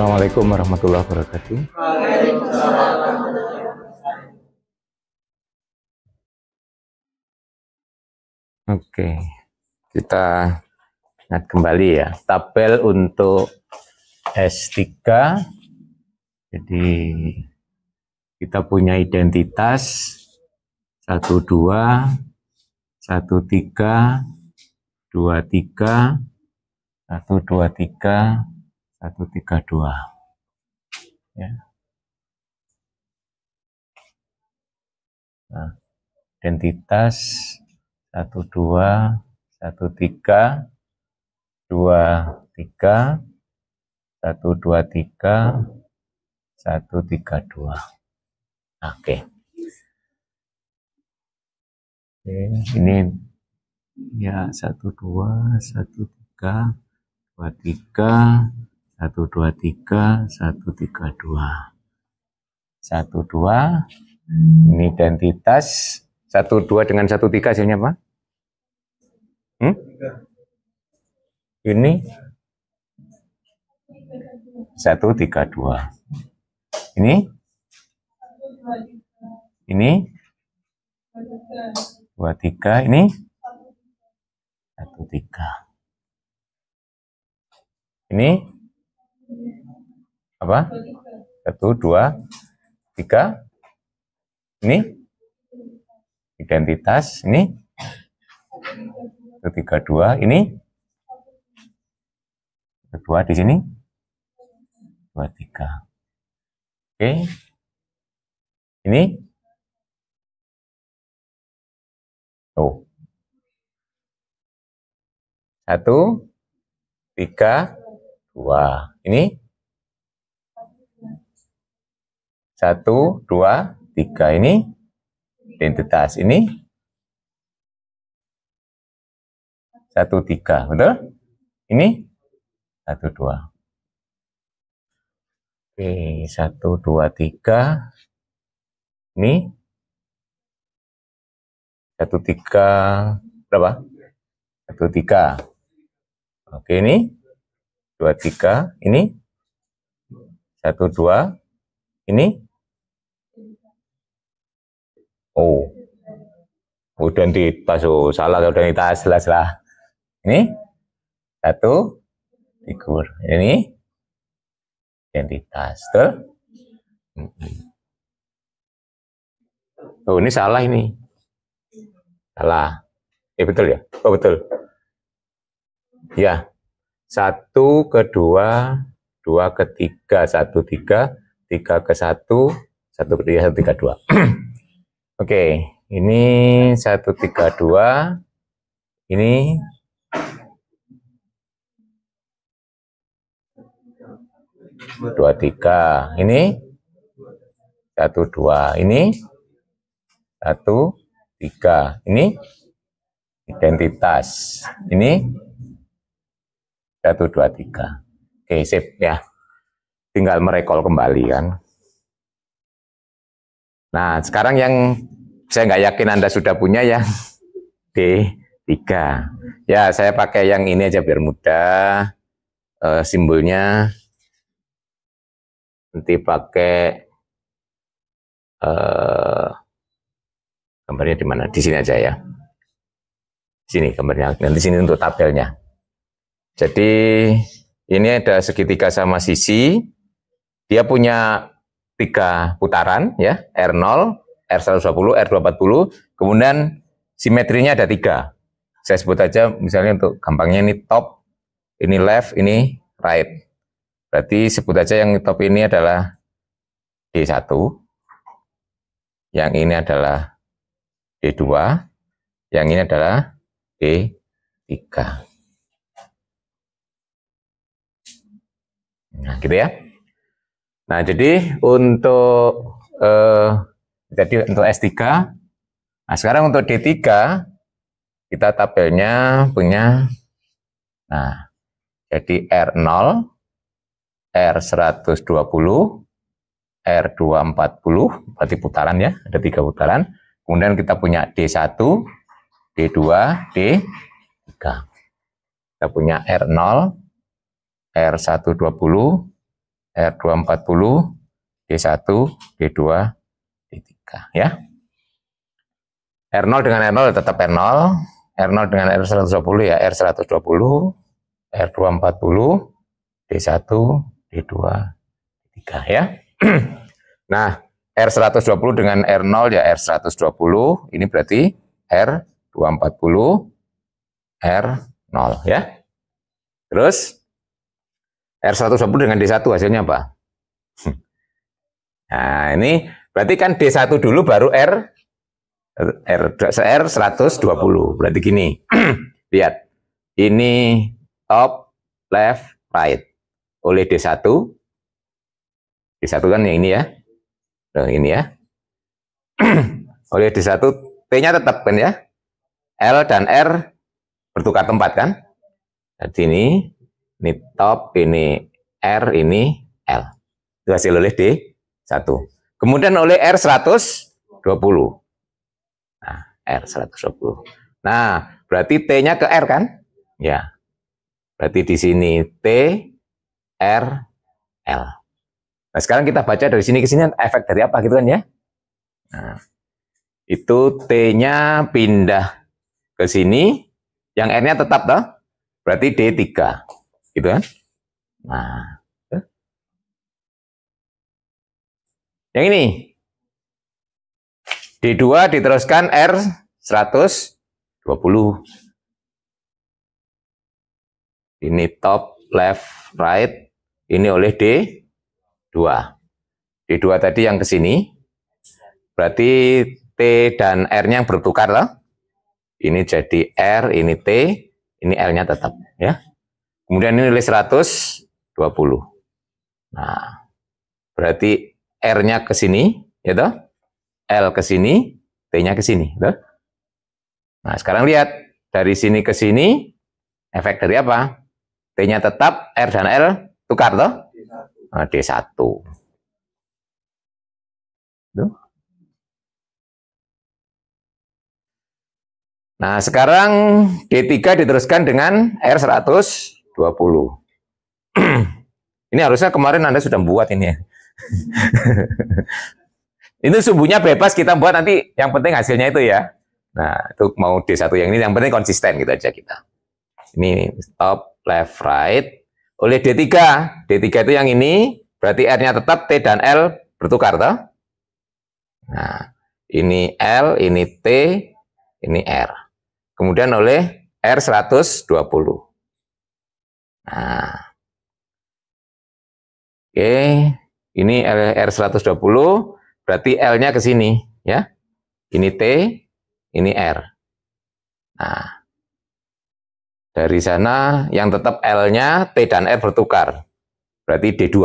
Assalamualaikum warahmatullahi wabarakatuh. Oke, kita ingat kembali ya, tabel untuk S3. Jadi kita punya identitas 12, 13, 23, 123, 132. Ya. Nah, identitas 12, 13, 23, 123, 132. Oke. Ini ya 12, 13, 23, 123, 132. 12. Ini identitas 12 dengan 13 hasilnya apa? Ini 132. Ini 23, ini 13. Ini apa? 1, 2, 3. Ini identitas, ini 132, ini 2 di sini 23. Oke. Ini 1, 3, 2. Ini 1, 2, 3. Ini identitas. Ini 1, 3. Betul? Ini 1, 2. Oke, 1, 2, 3. Ini 1, 3 berapa? 1, 3. Oke, ini 2, 3. Ini 1, 2. Ini identitas. Salah identitas, jelas lah. Ini 1 figur. Ini identitas. Betul? Ini salah ini. Salah. Betul ya? Oh, betul. Ya. 1 ke 2, 2 ke 3, 1, 3, 3 ke 1, 1 ke 3, 1, 3, 2. Oke, ini 1, 3, 2. Ini 2, 3. Ini 1, 2. Ini 1, 3. Ini identitas. Ini 1, 2, 3. Oke, sip ya. Tinggal merekol kembali kan. Nah, sekarang yang saya nggak yakin Anda sudah punya ya, D3. Ya, saya pakai yang ini aja biar mudah. Simbolnya nanti pakai gambarnya di mana? Di sini aja ya. Sini gambarnya. Nanti sini untuk tabelnya. Jadi ini ada segitiga sama sisi. Dia punya 3 putaran ya, R0, R120, R240. Kemudian simetrinya ada 3. Saya sebut aja misalnya untuk gampangnya ini top, ini left, ini right. Berarti sebut aja yang top ini adalah D1. Yang ini adalah D2. Yang ini adalah D3. Nah, gitu ya. Nah, jadi untuk S3. Nah, sekarang untuk D3 kita tabelnya punya, nah, jadi R0, R120, R240, berarti putaran ya, ada 3 putaran. Kemudian kita punya D1, D2, D3. Kita punya R0, R120, R240, D1, D2, D3 ya. R0 dengan R0 tetap R0, R0 dengan R120 ya R120, R240, D1, D2, D3 ya. Nah, R120 dengan R0 ya R120, ini berarti R240, R0 ya. Terus R120 dengan D1 hasilnya apa? Nah, ini berarti kan D1 dulu baru R120. Berarti gini. Lihat. Ini top, left, right. Oleh D1. D1 kan yang ini ya. Nah, ini ya. Oleh D1, T-nya tetap kan ya. L dan R bertukar tempat kan. Jadi ini top, ini R, ini L. Itu hasil oleh D1. Kemudian oleh R120. Nah, R120. Nah, berarti T-nya ke R kan? Ya. Berarti di sini T, R, L. Nah, sekarang kita baca dari sini ke sini efek dari apa gitu kan ya? Nah, itu T-nya pindah ke sini, yang R-nya tetap toh? Berarti D3. Gitu kan? Nah, yang ini D2 diteruskan R120. Ini top, left, right. Ini oleh D2. D2 tadi yang ke sini. Berarti T dan R-nya yang bertukar lah. Ini jadi R, ini T, ini L-nya tetap ya. Kemudian ini oleh 120. Nah, berarti R-nya ke sini, ya toh? L ke sini, T-nya ke sini, toh? Nah, sekarang lihat dari sini ke sini efek dari apa? T-nya tetap, R dan L tukar toh? Nah, D1. Tuh. Nah, sekarang D3 diteruskan dengan R120. Ini harusnya kemarin Anda sudah buat ini ya. Itu sumbunya bebas kita buat nanti, yang penting hasilnya itu ya. Nah, itu mau D1 yang ini, yang penting konsisten gitu aja kita. Ini top, left, right. Oleh D3. D3 itu yang ini, berarti R-nya tetap, T dan L bertukar toh? Nah, ini L, ini T, ini R. Kemudian oleh R120. Nah, oke, ini R120, berarti L-nya ke sini, ya. Ini T, ini R. Nah, dari sana yang tetap L-nya, T dan R bertukar. Berarti D2,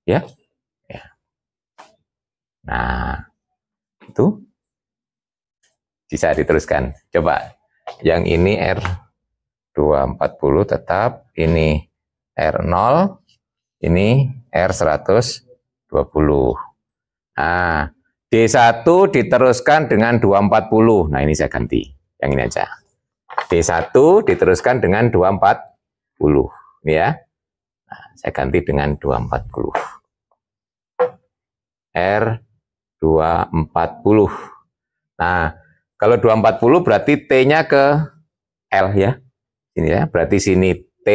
ya. Nah, itu bisa diteruskan. Coba. Yang ini R240 tetap, ini R0, ini R120. Nah, D1 diteruskan dengan 240. Nah, ini saya ganti. Yang ini aja. D1 diteruskan dengan 240. Ini ya. Nah, saya ganti dengan 240. R240. Nah, kalau 240 berarti T-nya ke L ya. Ini ya, berarti sini T,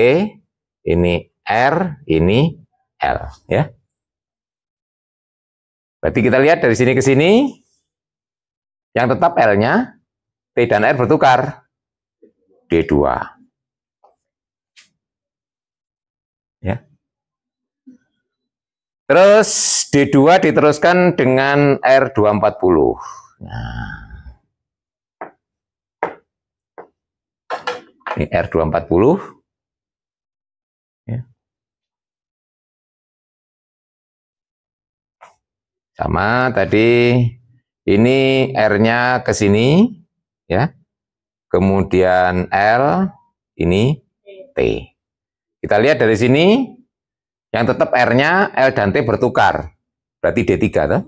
ini R, ini L ya. Berarti kita lihat dari sini ke sini, yang tetap L-nya, T dan R bertukar. D2. Ya. Terus D2 diteruskan dengan R240. Nah. Ini R240. Ya. Sama tadi, ini R-nya ke sini, ya. Kemudian L, ini T. Kita lihat dari sini, yang tetap R-nya, L dan T bertukar. Berarti D3, toh?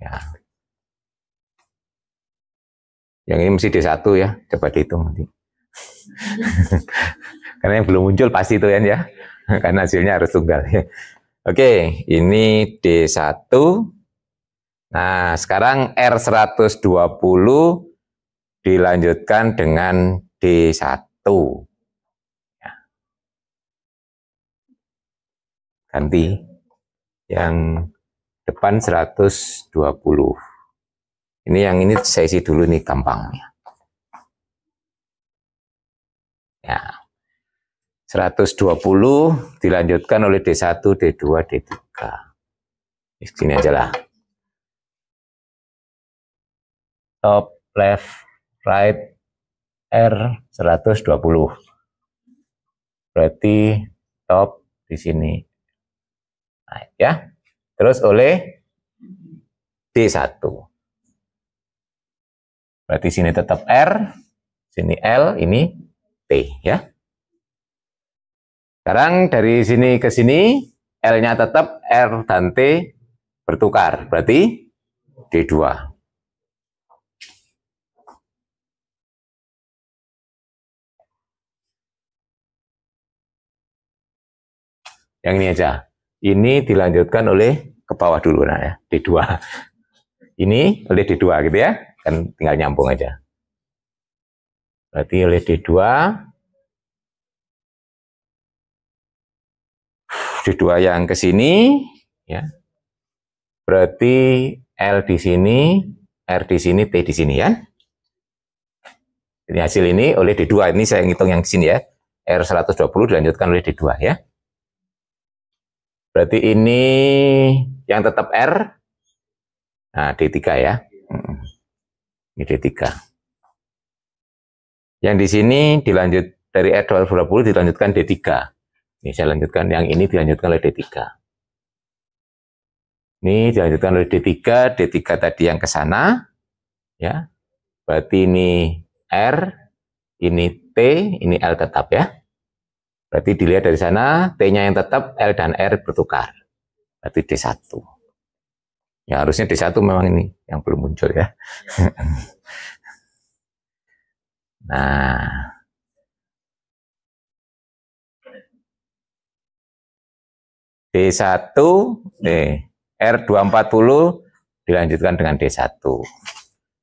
Ya. Yang ini mesti D1 ya, coba dihitung nanti. Karena yang belum muncul pasti itu ya, karena hasilnya harus tunggal. Oke, ini D1. Nah, sekarang R120 dilanjutkan dengan D1. Ganti. Yang depan 120. Ini yang ini saya isi dulu nih gampangnya. Ya. 120 dilanjutkan oleh D1, D2, D3. Segini aja lah. Top, left, right, R 120. Berarti top di sini. Nah, ya. Terus oleh D1. Berarti sini tetap R, sini L, ini T ya. Sekarang dari sini ke sini L-nya tetap, R dan T bertukar. Berarti D2. Yang ini aja. Ini dilanjutkan oleh ke bawah dulu nah ya, D2. Ini oleh D2 gitu ya. Kan tinggal nyambung aja. Berarti oleh D2. D2 yang ke sini ya. Berarti L di sini, R di sini, T di sini ya. Ini hasil ini oleh D2. Ini saya ngitung yang di sini ya. R120 dilanjutkan oleh D2 ya. Berarti ini yang tetap R. Nah, D3 ya. Ini D3. Yang di sini dilanjut dari R220 dilanjutkan D3. Ini saya lanjutkan, yang ini dilanjutkan oleh D3. Ini dilanjutkan oleh D3, D3 tadi yang ke sana. Ya. Berarti ini R, ini T, ini L tetap ya. Berarti dilihat dari sana, T-nya yang tetap, L dan R bertukar. Berarti D1. Ya harusnya D1 memang ini yang belum muncul ya. Nah. D1, R240 dilanjutkan dengan D1.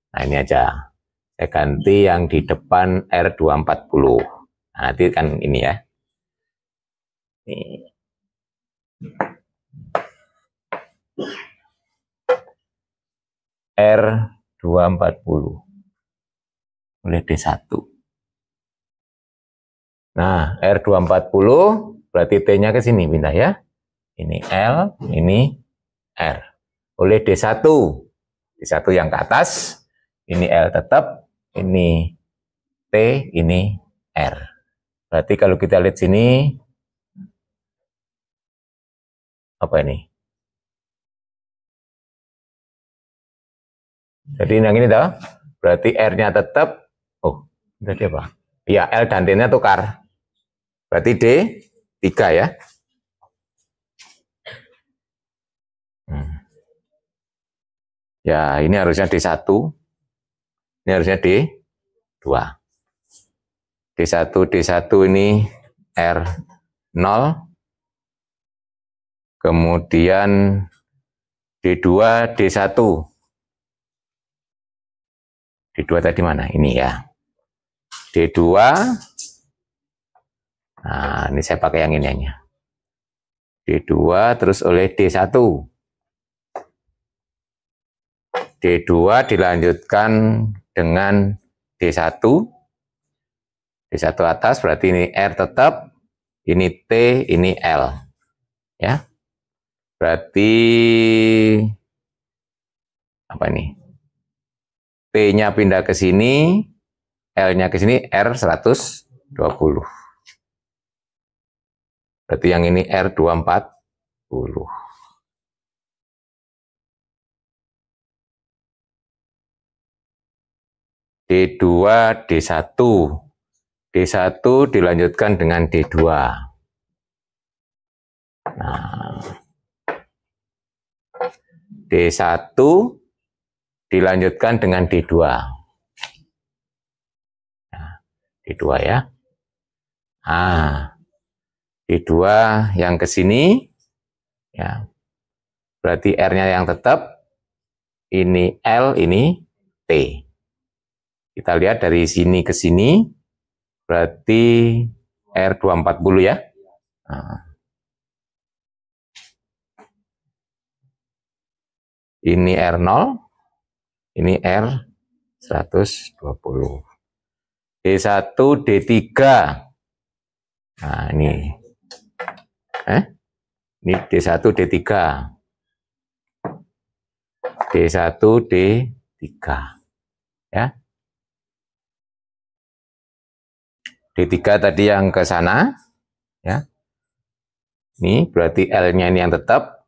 Nah ini aja. Saya ganti yang di depan R240. Nah, nanti kan ini ya. Ini. R240 oleh D1. Nah, R240 berarti T-nya ke sini pindah ya. Ini L, ini R. Oleh D1. D1 yang ke atas, ini L tetap, ini T, ini R. Berarti kalau kita lihat sini, apa ini? Jadi yang ini dah, berarti R-nya tetap, oh, berarti apa? Ya, L dan T-nya tukar. Berarti D3 ya. Ya, ini harusnya D1. Ini harusnya D2. D1, D1 ini R0. Kemudian D2, D1. D2 tadi mana? Ini ya. D2. Nah, ini saya pakai yang ini aja. D2 terus oleh D1. D2 dilanjutkan dengan D1. D1 atas berarti ini R tetap, ini T, ini L. Ya. Berarti apa ini? T-nya pindah ke sini, L-nya ke sini, R120. Berarti yang ini R240. D2, D1. D1 dilanjutkan dengan D2. Nah, D1 dilanjutkan dengan D2. Nah, D2 ya. Ah, D2 yang ke sini, Ya. Berarti R-nya yang tetap, ini L, ini T. Kita lihat dari sini ke sini, berarti R240 ya. Nah. Ini R0, ini R120. D1, D3. Nah, ini. Ini D1, D3. D1, D3. Ya. D3 tadi yang ke sana. Ya. Ini berarti L-nya ini yang tetap.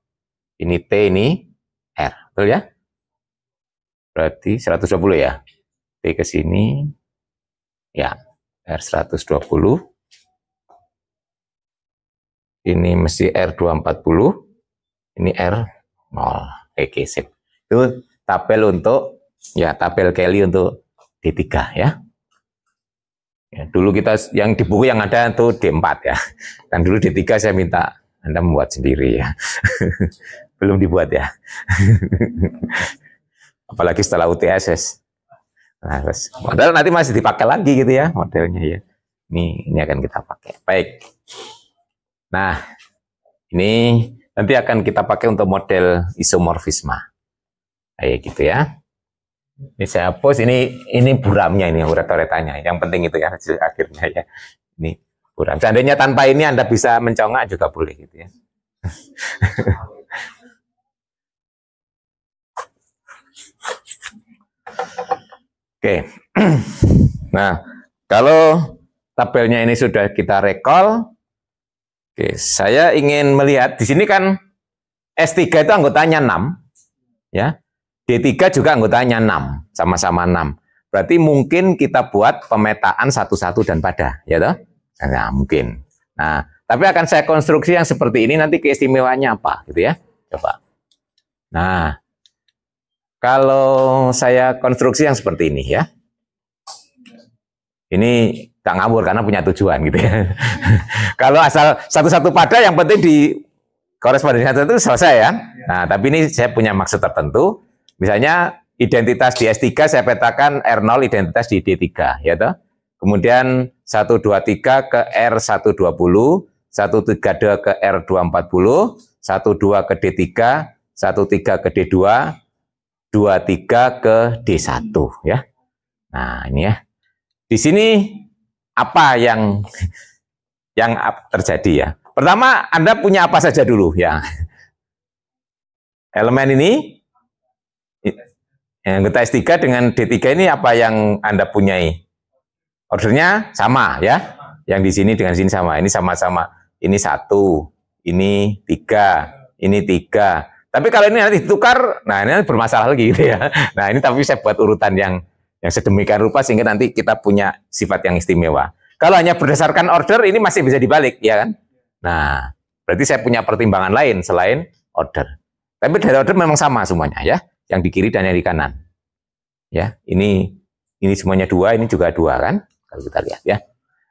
Ini T, ini R. Betul ya? Berarti 120 ya. T ke sini. Ya, R120. Ini mesti R240. Ini R0. Oke, sip. Itu tabel untuk, ya tabel Kelly untuk D3 ya. Ya, dulu kita yang di buku yang ada itu D4 ya. Dan dulu D3 saya minta Anda membuat sendiri ya. Belum dibuat ya. Apalagi setelah UTSS. Nah, modal nanti masih dipakai lagi gitu ya modelnya ya. Ini akan kita pakai. Baik. Nah, ini nanti akan kita pakai untuk model isomorfisme. Kayak gitu ya. Ini saya hapus, ini buramnya ini uret-uretannya. Yang penting itu ya akhirnya ya. Ini buram. Seandainya tanpa ini Anda bisa mencongak juga boleh gitu ya. Oke. Nah, kalau tabelnya ini sudah kita recall, oke, saya ingin melihat di sini kan S3 itu anggotanya 6 ya. D3 juga anggotanya 6, sama-sama 6. Berarti mungkin kita buat pemetaan satu-satu dan pada, ya toh? Nah, mungkin. Nah, tapi akan saya konstruksi yang seperti ini, nanti keistimewaannya apa gitu ya. Coba. Nah, kalau saya konstruksi yang seperti ini ya. Ini gak ngawur karena punya tujuan gitu ya. Kalau asal satu-satu pada, yang penting di korespondensi satu itu selesai ya. Nah, tapi ini saya punya maksud tertentu. Misalnya identitas di S3 saya petakan R0 identitas di D3 ya toh. Kemudian 123 ke R120, 132 ke R240, 12 ke D3, 13 ke D2, 23 ke D1 ya. Nah, ini ya. Di sini apa yang terjadi ya? Pertama, Anda punya apa saja dulu ya. Elemen ini anggota S3 dengan D3 ini apa yang Anda punyai? Ordernya sama ya. Yang di sini dengan sini sama. Ini sama-sama. Ini 1, ini 3, ini 3. Tapi kalau ini nanti ditukar, nah ini bermasalah lagi gitu ya. Nah, ini tapi saya buat urutan yang sedemikian rupa sehingga nanti kita punya sifat yang istimewa. Kalau hanya berdasarkan order ini masih bisa dibalik, ya kan? Nah, berarti saya punya pertimbangan lain selain order. Tapi dari order memang sama semuanya ya, yang di kiri dan yang di kanan. Ya, ini semuanya 2, ini juga 2 kan? Kalau kita lihat ya.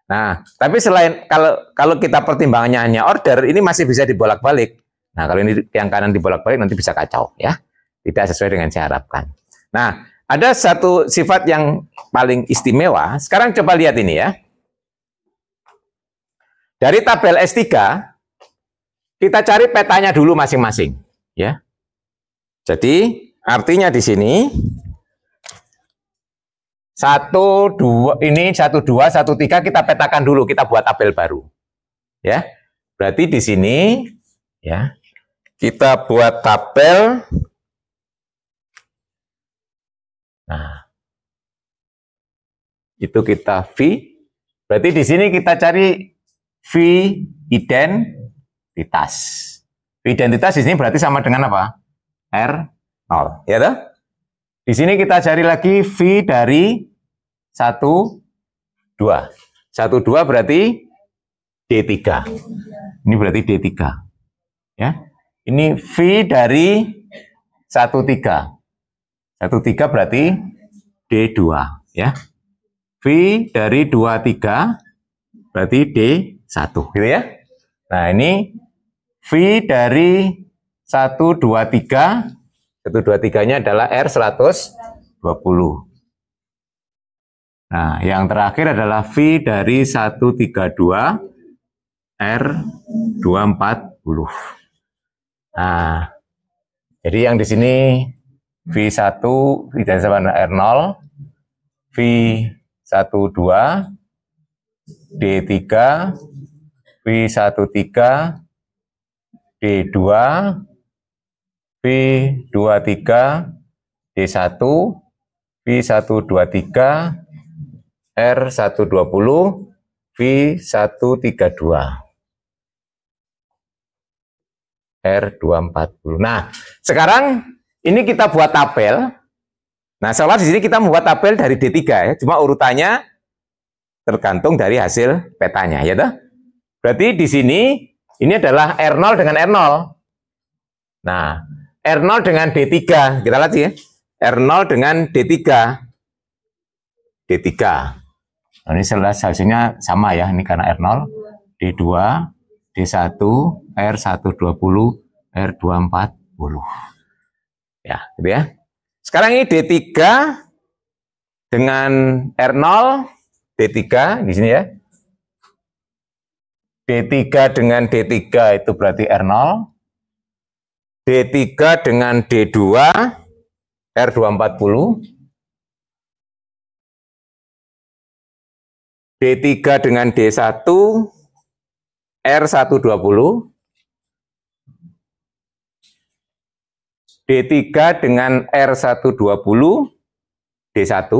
Nah, tapi selain kalau kita pertimbangannya hanya order, ini masih bisa dibolak-balik. Nah, kalau ini yang kanan dibolak-balik nanti bisa kacau ya. Tidak sesuai dengan yang saya harapkan. Nah, ada satu sifat yang paling istimewa. Sekarang coba lihat ini ya. Dari tabel S3, kita cari petanya dulu masing-masing. Ya. Jadi, artinya di sini, 1, 2, ini 1, 2, 1, 3, kita petakan dulu, kita buat tabel baru. Ya. Berarti di sini, ya, kita buat tabel. Nah, itu kita V. Berarti di sini kita cari V identitas. V identitas di sini berarti sama dengan apa? R0, ya toh? Di sini kita cari lagi V dari 1, 2. 1, 2 berarti D3. Ini berarti D3. Ya. Ini V dari 1, 3. 1, 3 berarti D2 ya. V dari 2, 3 berarti D1 gitu ya. Nah, ini V dari 1, 2, 3. 1, 2, 3-nya adalah R120. Nah, yang terakhir adalah V dari 132 R240. Nah, jadi yang di sini V1 tidak sama dengan R0, V12, D3, V13, D2, V23, D1, V123, R120, V132, R240. Nah, sekarang ini kita buat tabel. Nah, soalnya di sini kita membuat tabel dari D3 ya, cuma urutannya tergantung dari hasil petanya, ya toh? Berarti di sini ini adalah R0 dengan R0. Nah, R0 dengan D3, kita lihat ya. R0 dengan D3. D3. Nah, ini hasilnya sama ya, ini karena R0, D2, D1, R120, R240. Ya, gitu ya. Sekarang ini D3 dengan R0, D3 di sini ya. D3 dengan D3 itu berarti R0. D3 dengan D2, R240. D3 dengan D1, R120. D3 dengan R120, D1.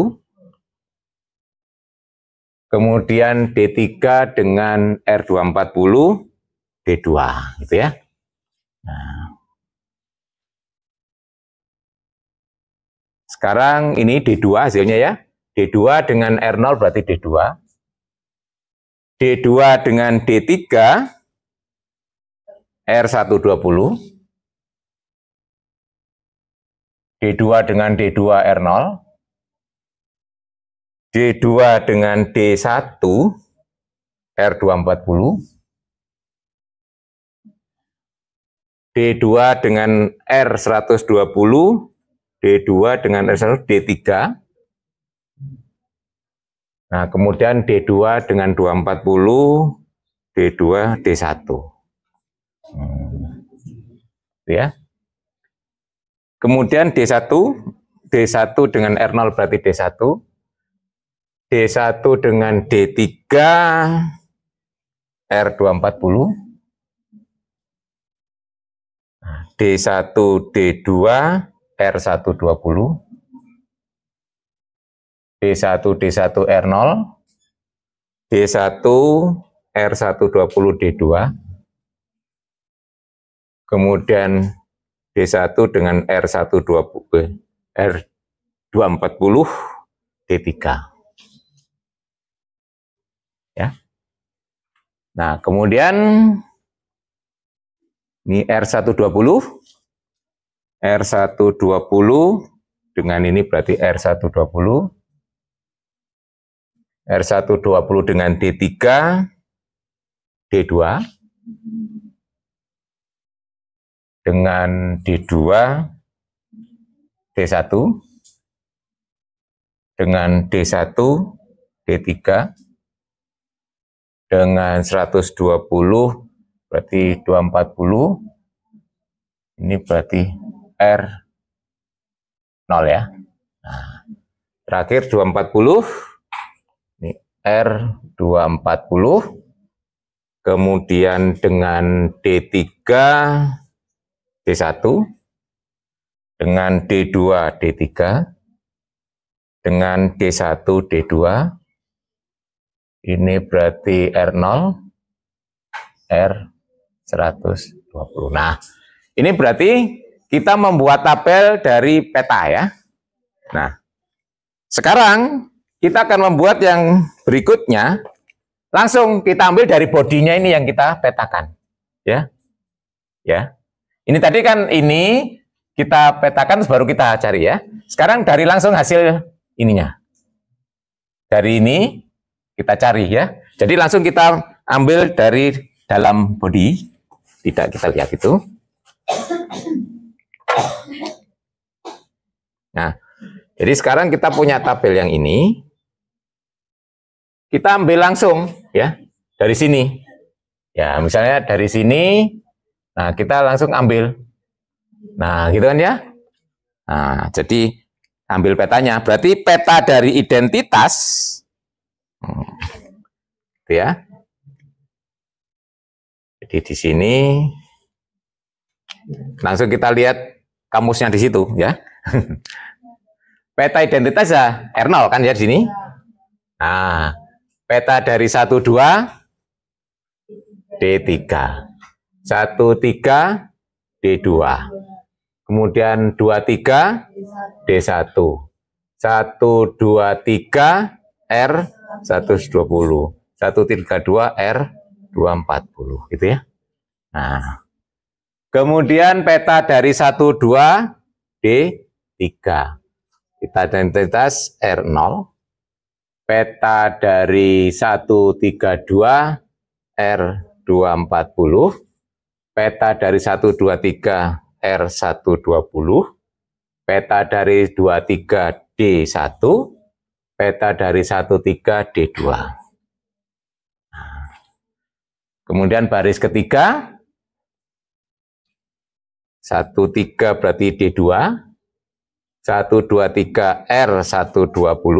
Kemudian D3 dengan R240, D2, gitu ya. Nah, sekarang ini D2 hasilnya ya. D2 dengan R0 berarti D2. D2 dengan D3, R120. D2 dengan D2, R0. D2 dengan D1, R240. D2 dengan R120, D2 dengan R120, D3. Nah, kemudian D2 dengan 240, D2, D1. Ya. Kemudian D1 dengan R0 berarti D1. D1 dengan D3, R240. D1, D2, R120. D1, D1, R0. D1, R120, D2. Kemudian D1 dengan R120, R240, D3. Ya. Nah, kemudian ini R120. R120 dengan ini berarti R120. R120 dengan D3, D2. Dengan D2, D1. Dengan D1, D3. Dengan 120 berarti 240. Ini berarti R0 ya. Nah, terakhir 240. Ini R240. Kemudian dengan D3, D1. Dengan D2, D3. Dengan D1, D2. Ini berarti R0, R120. Nah, ini berarti kita membuat tabel dari peta ya. Nah, sekarang kita akan membuat yang berikutnya. Langsung kita ambil dari bodinya ini yang kita petakan. Ya. Ya. Ini tadi kan ini kita petakan baru kita cari ya. Sekarang dari langsung hasil ininya. Dari ini kita cari ya. Jadi langsung kita ambil dari dalam body. Tidak kita lihat itu. Nah, jadi sekarang kita punya tabel yang ini. Kita ambil langsung ya dari sini. Ya, misalnya dari sini. Nah, kita langsung ambil. Nah, gitu kan ya. Nah, jadi ambil petanya. Berarti peta dari identitas ya. Jadi di sini langsung kita lihat kamusnya di situ ya. Peta identitas ya R0 kan ya di sini. Nah, peta dari 12 D3. 13 D2. Kemudian 23 D1. 123 R120. 132 R240 gitu ya. Nah, kemudian peta dari 12 D3. Kita identitas R0. Peta dari 132 R240. Peta dari 123 R120. Peta dari 23 D1. Peta dari 13 D2. Kemudian baris ketiga 13 berarti D2. 123 R120.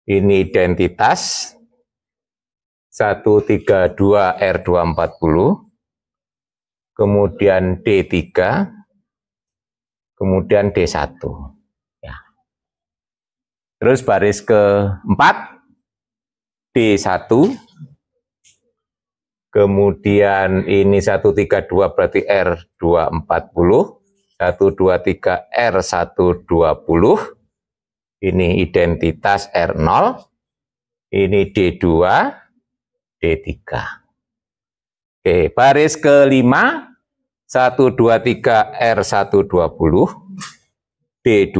Ini identitas 132 R240. Kemudian D3. Kemudian D1. Ya. Terus baris keempat D1. Kemudian ini 132 berarti R240. 123 R120. Ini identitas R0. Ini D2, D3. Oke, baris kelima 123 R120. D2,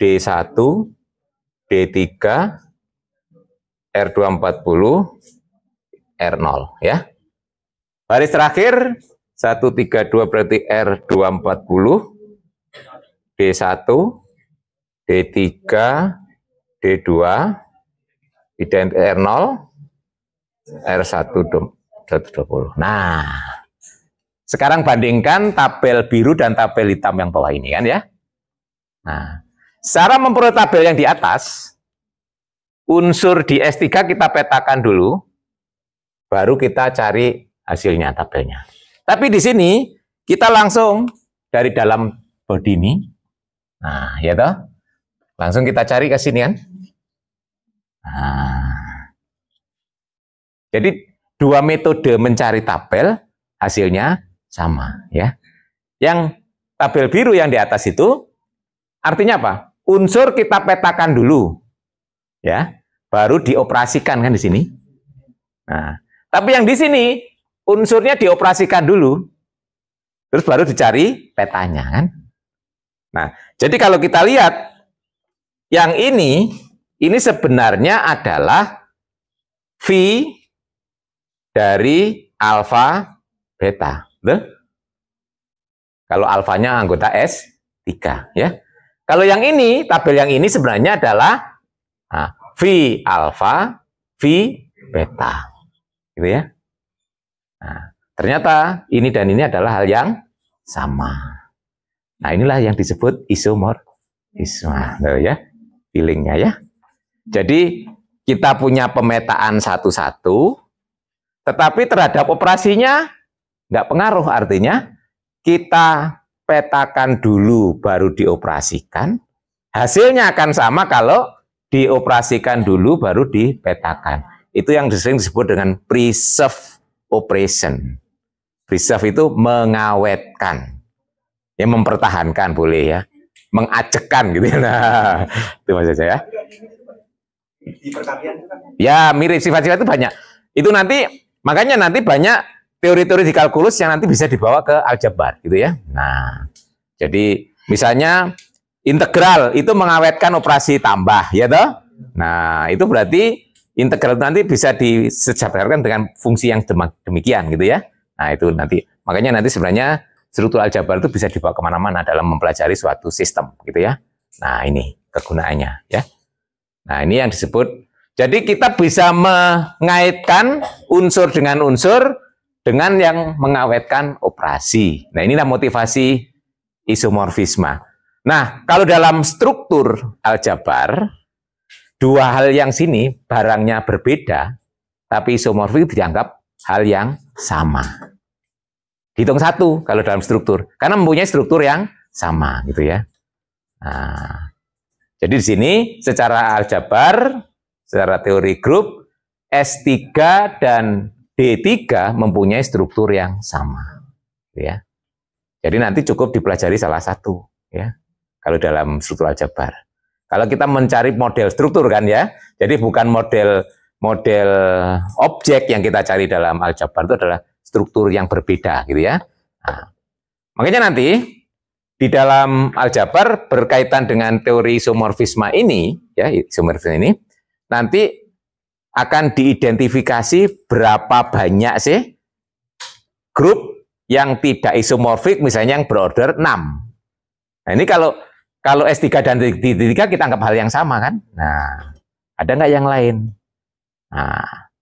D1, D3, R240, R0 ya. Baris terakhir 132 berarti R240, D1, D3, D2, identitas R0, R120. Nah, sekarang bandingkan tabel biru dan tabel hitam yang bawah ini kan ya. Nah, secara memperoleh tabel yang di atas, unsur di S3 kita petakan dulu, baru kita cari hasilnya tabelnya. Tapi di sini kita langsung dari dalam body ini, nah ya toh, langsung kita cari ke sini kan. Nah, jadi dua metode mencari tabel hasilnya sama ya. Yang tabel biru yang di atas itu artinya apa? Unsur kita petakan dulu ya, baru dioperasikan kan di sini. Nah, tapi yang di sini unsurnya dioperasikan dulu, terus baru dicari petanya kan. Nah, jadi kalau kita lihat yang ini sebenarnya adalah V dari alfa beta. Betul? Kalau alfanya anggota S3 ya. Kalau yang ini, tabel yang ini sebenarnya adalah V alfa, V beta. Gitu ya. Nah, ternyata ini dan ini adalah hal yang sama. Nah, inilah yang disebut isomorfisme ya. Feelingnya ya. Jadi kita punya pemetaan satu-satu, tetapi terhadap operasinya nggak pengaruh. Artinya kita petakan dulu baru dioperasikan, hasilnya akan sama kalau dioperasikan dulu baru dipetakan. Itu yang sering disebut dengan preserve operation. Preserve itu mengawetkan, ya mempertahankan boleh ya, mengacekkan gitu ya. Nah, itu maksud saya. Ya mirip sifat-sifat itu banyak. Itu nanti makanya nanti banyak teori-teori di kalkulus yang nanti bisa dibawa ke aljabar gitu ya. Nah, jadi misalnya integral itu mengawetkan operasi tambah ya toh. Nah, itu berarti integral nanti bisa disejajarkan dengan fungsi yang demikian gitu ya. Nah, itu nanti makanya nanti sebenarnya struktur aljabar itu bisa dibawa kemana-mana dalam mempelajari suatu sistem, gitu ya. Nah, ini kegunaannya, ya. Nah, ini yang disebut. Jadi kita bisa mengaitkan unsur dengan yang mengawetkan operasi. Nah, inilah motivasi isomorfisme. Nah, kalau dalam struktur aljabar, dua hal yang sini barangnya berbeda, tapi isomorfik dianggap hal yang sama. Hitung satu kalau dalam struktur, karena mempunyai struktur yang sama, gitu ya. Nah, jadi di sini secara aljabar, secara teori grup, S3 dan D3 mempunyai struktur yang sama, gitu ya. Jadi nanti cukup dipelajari salah satu, ya. Kalau dalam struktur aljabar. Kalau kita mencari model struktur kan ya, jadi bukan model objek yang kita cari dalam aljabar, itu adalah struktur yang berbeda, gitu ya. Nah, makanya nanti di dalam aljabar berkaitan dengan teori isomorfisme ini, ya, isomorfisme ini, nanti akan diidentifikasi berapa banyak sih grup yang tidak isomorfik, misalnya yang berorder 6. Nah, ini kalau S3 dan D3 kita anggap hal yang sama kan? Nah, ada nggak yang lain? Nah,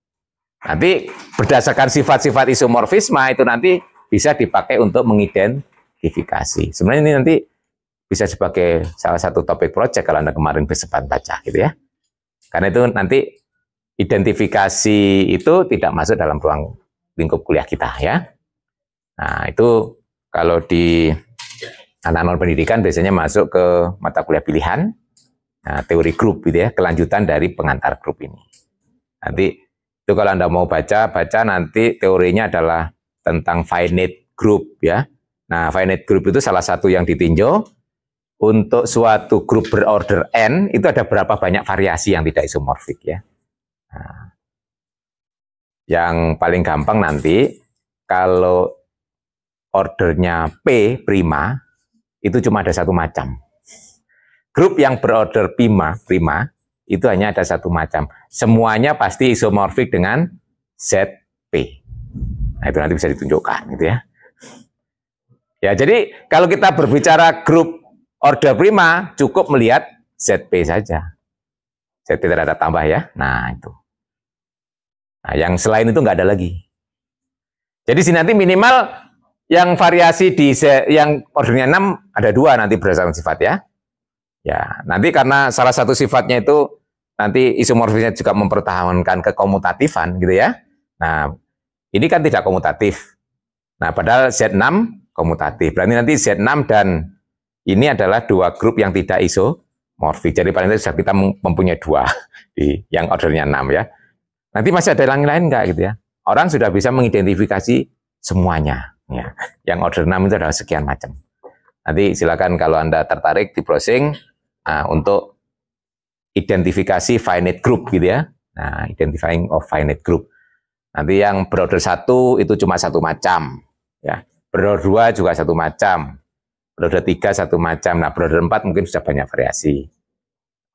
nanti berdasarkan sifat-sifat isomorfisme itu nanti bisa dipakai untuk mengidentifikasi. Sebenarnya ini nanti bisa sebagai salah satu topik project kalau Anda kemarin sempat baca, gitu ya. Karena itu nanti identifikasi itu tidak masuk dalam ruang lingkup kuliah kita, ya. Nah, itu kalau di anak-anak pendidikan biasanya masuk ke mata kuliah pilihan, nah, teori grup, gitu ya, kelanjutan dari pengantar grup ini. Nanti itu kalau Anda mau baca nanti teorinya adalah tentang finite group, ya. Nah, finite group itu salah satu yang ditinjau untuk suatu grup berorder n itu ada berapa banyak variasi yang tidak isomorfik, ya. Nah, yang paling gampang nanti kalau ordernya P prima itu cuma ada satu macam. Grup yang berorder prima itu hanya ada satu macam. Semuanya pasti isomorfik dengan ZP. Nah, itu nanti bisa ditunjukkan, gitu ya. Ya, jadi kalau kita berbicara grup order prima, cukup melihat ZP saja. ZP tidak ada tambah, ya. Nah, itu. Nah, yang selain itu nggak ada lagi. Jadi sini nanti minimal yang variasi yang ordernya 6 ada 2 nanti berdasarkan sifat, ya. Ya, nanti karena salah satu sifatnya itu nanti isomorfisnya juga mempertahankan kekomutatifan, gitu ya. Nah, ini kan tidak komutatif. Nah, padahal Z6 komutatif. Berarti nanti Z6 dan ini adalah 2 grup yang tidak isomorfik. Jadi paling tidak kita mempunyai 2 di yang ordernya 6, ya. Nanti masih ada yang lain enggak, gitu ya. Orang sudah bisa mengidentifikasi semuanya, ya. Yang order 6 itu adalah sekian macam. Nanti silakan kalau Anda tertarik di browsing untuk identifikasi finite group, gitu ya. Nah, identifying of finite group. Nanti yang berorder 1 itu cuma satu macam, ya. Berorder 2 juga satu macam. Berorder 3 satu macam. Nah, berorder 4 mungkin sudah banyak variasi.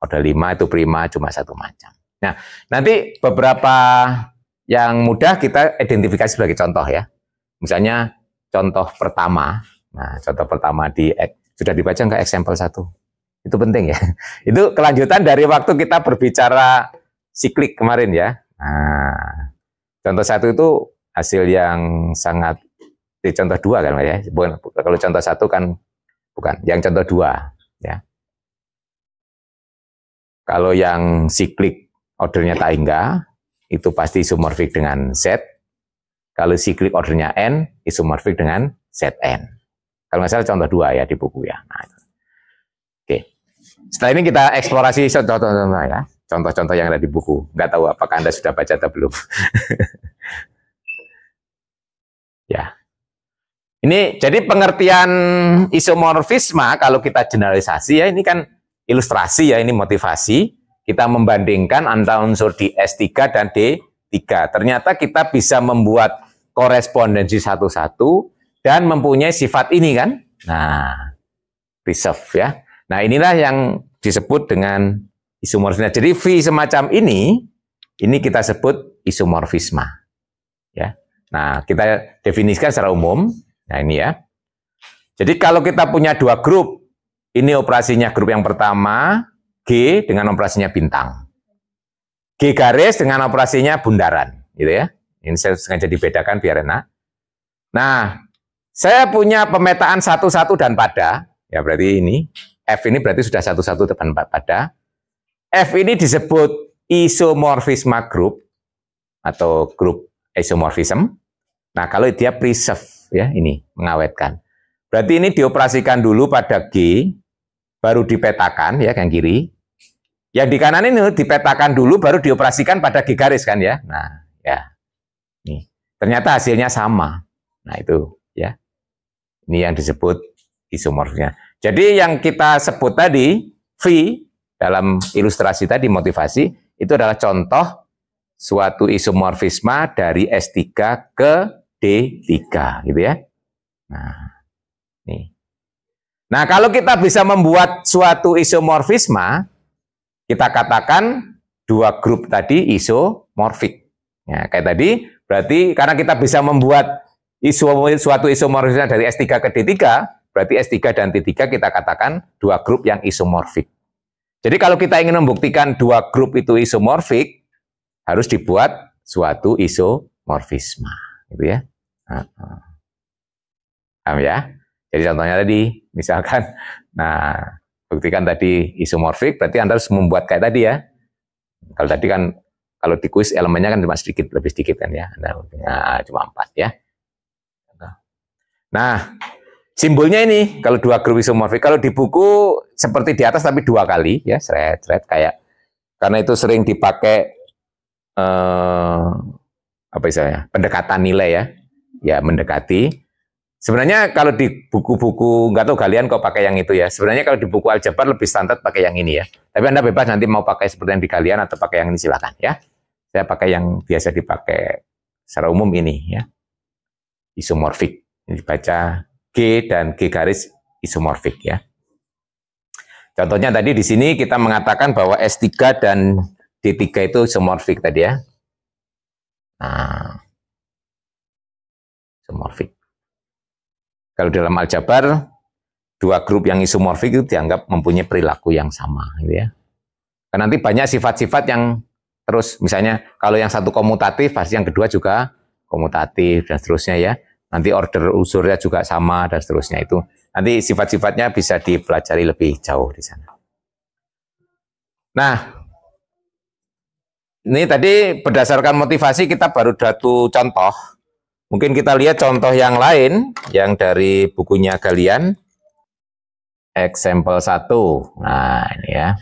Order 5 itu prima cuma satu macam. Nah, nanti beberapa yang mudah kita identifikasi sebagai contoh, ya. Misalnya contoh pertama. Nah, contoh pertama sudah dibaca nggak example 1? Itu penting, ya. Itu kelanjutan dari waktu kita berbicara siklik kemarin, ya. Nah, contoh 1 itu hasil yang sangat di contoh 2 kan, ya. Kalau contoh 1 kan bukan, yang contoh 2, ya. Kalau yang siklik ordernya Taingga itu pasti isomorfik dengan Z. Kalau siklik ordernya N isomorfik dengan ZN. Kalau nggak salah contoh 2, ya, di buku, ya. Nah, oke. Setelah ini kita eksplorasi contoh-contoh, ya. Contoh-contoh yang ada di buku. Nggak tahu apakah Anda sudah baca atau belum. Ya. Ini jadi pengertian isomorfisme kalau kita generalisasi, ya, ini kan ilustrasi, ya, ini motivasi. Kita membandingkan antara unsur di S3 dan D3. Ternyata kita bisa membuat korespondensi satu-satu dan mempunyai sifat ini, kan. Nah, reserve, ya. Nah, inilah yang disebut dengan isomorfisme. Jadi V semacam ini kita sebut isomorfisme, ya. Nah, kita definisikan secara umum. Nah, ini, ya. Jadi kalau kita punya dua grup, ini operasinya grup yang pertama, G dengan operasinya bintang. G garis dengan operasinya bundaran, gitu ya. Ini saya sengaja dibedakan biar enak. Nah, saya punya pemetaan satu-satu dan pada, ya berarti ini, F ini berarti sudah satu-satu dan pada. F ini disebut isomorfisma group, atau grup isomorfism. Nah, kalau dia preserve, ya ini, mengawetkan. Berarti ini dioperasikan dulu pada G, baru dipetakan, ya, yang kiri. Yang di kanan ini dipetakan dulu, baru dioperasikan pada G garis, kan ya. Nah, ya. Nih, ternyata hasilnya sama. Nah, itu, ya. Ini yang disebut isomorfnya. Jadi yang kita sebut tadi, V, dalam ilustrasi tadi, motivasi, itu adalah contoh suatu isomorfisma dari S3 ke D3, gitu ya. Nah, nih. Nah, kalau kita bisa membuat suatu isomorfisma, kita katakan dua grup tadi isomorfik. Ya, kayak tadi, berarti karena kita bisa membuat suatu isomorfisme dari S3 ke D3, berarti S3 dan D3 kita katakan dua grup yang isomorfik. Jadi kalau kita ingin membuktikan dua grup itu isomorfik, harus dibuat suatu isomorfisme. Gitu ya. Paham ya? Jadi contohnya tadi, misalkan, nah, buktikan tadi isomorfik, berarti Anda harus membuat kayak tadi ya. Kalau tadi kan, kalau di kuis elemennya kan cuma sedikit, lebih sedikit kan ya. Nah, cuma 4 ya. Nah, simbolnya ini, kalau dua grup isomorfik, kalau di buku seperti di atas tapi 2 kali, ya, seret-seret kayak, karena itu sering dipakai, apa istilahnya, pendekatan nilai ya, mendekati. Sebenarnya kalau di buku-buku, nggak tahu kalian kok pakai yang itu ya. Sebenarnya kalau di buku aljabar lebih standar pakai yang ini ya. Tapi Anda bebas nanti mau pakai seperti yang di kalian atau pakai yang ini silakan ya. Saya pakai yang biasa dipakai secara umum ini ya. Isomorfik. Ini dibaca G dan G garis isomorfik ya. Contohnya tadi di sini kita mengatakan bahwa S3 dan D3 itu isomorfik tadi ya. Nah, isomorfik. Kalau dalam aljabar, dua grup yang isomorfik itu dianggap mempunyai perilaku yang sama, gitu ya. Karena nanti banyak sifat-sifat yang terus, misalnya kalau yang satu komutatif, pasti yang kedua juga komutatif dan seterusnya ya. Nanti order unsurnya juga sama dan seterusnya itu. Nanti sifat-sifatnya bisa dipelajari lebih jauh di sana. Nah, ini tadi berdasarkan motivasi kita baru satu contoh. Mungkin kita lihat contoh yang lain, yang dari bukunya Galian, example 1. Nah, ini ya.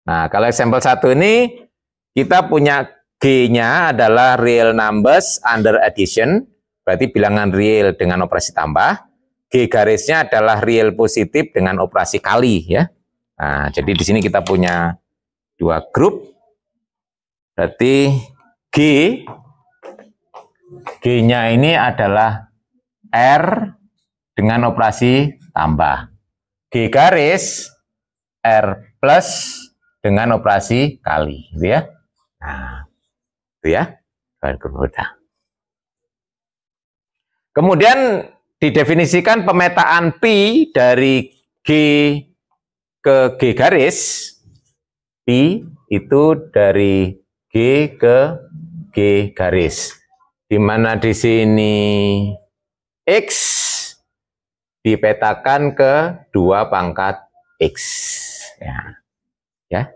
Nah, kalau example 1 ini, kita punya G-nya adalah real numbers under addition, berarti bilangan real dengan operasi tambah. G garisnya adalah real positif dengan operasi kali, ya. Nah, jadi di sini kita punya dua grup, berarti G-nya ini adalah R dengan operasi tambah. G garis R plus dengan operasi kali, gitu ya. Nah, itu ya. Kemudian didefinisikan pemetaan pi dari G ke G garis. Pi itu dari G ke G garis. Di mana di sini X dipetakan ke 2 pangkat X. Ya.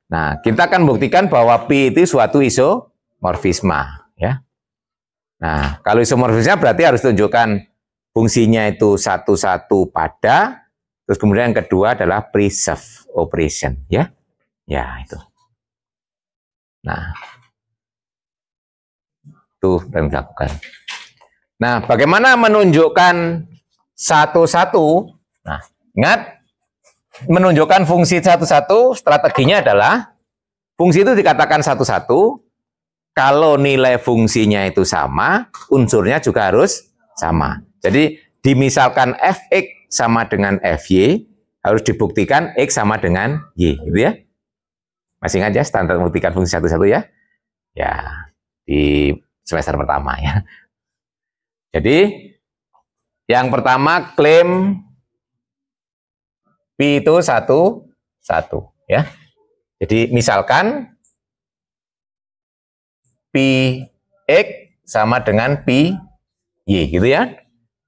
Nah, kita akan buktikan bahwa Pi itu suatu isomorfisma. Ya. Nah, kalau isomorfisma berarti harus tunjukkan fungsinya itu satu-satu pada, terus kemudian yang kedua adalah preserve operation. Ya, itu. Nah, itu yang dilakukan. Nah, bagaimana menunjukkan satu-satu? Nah, ingat, menunjukkan fungsi satu-satu, strateginya adalah fungsi itu dikatakan satu-satu, kalau nilai fungsinya itu sama, unsurnya juga harus sama. Jadi, dimisalkan fx sama dengan fy, harus dibuktikan x sama dengan y, gitu ya. Masih ingat ya, standar membuktikan fungsi satu-satu ya? Ya, di semester pertama ya. Jadi Yang pertama klaim Pi itu 1, 1 ya. Jadi misalkan Pi X sama dengan Pi Y gitu ya.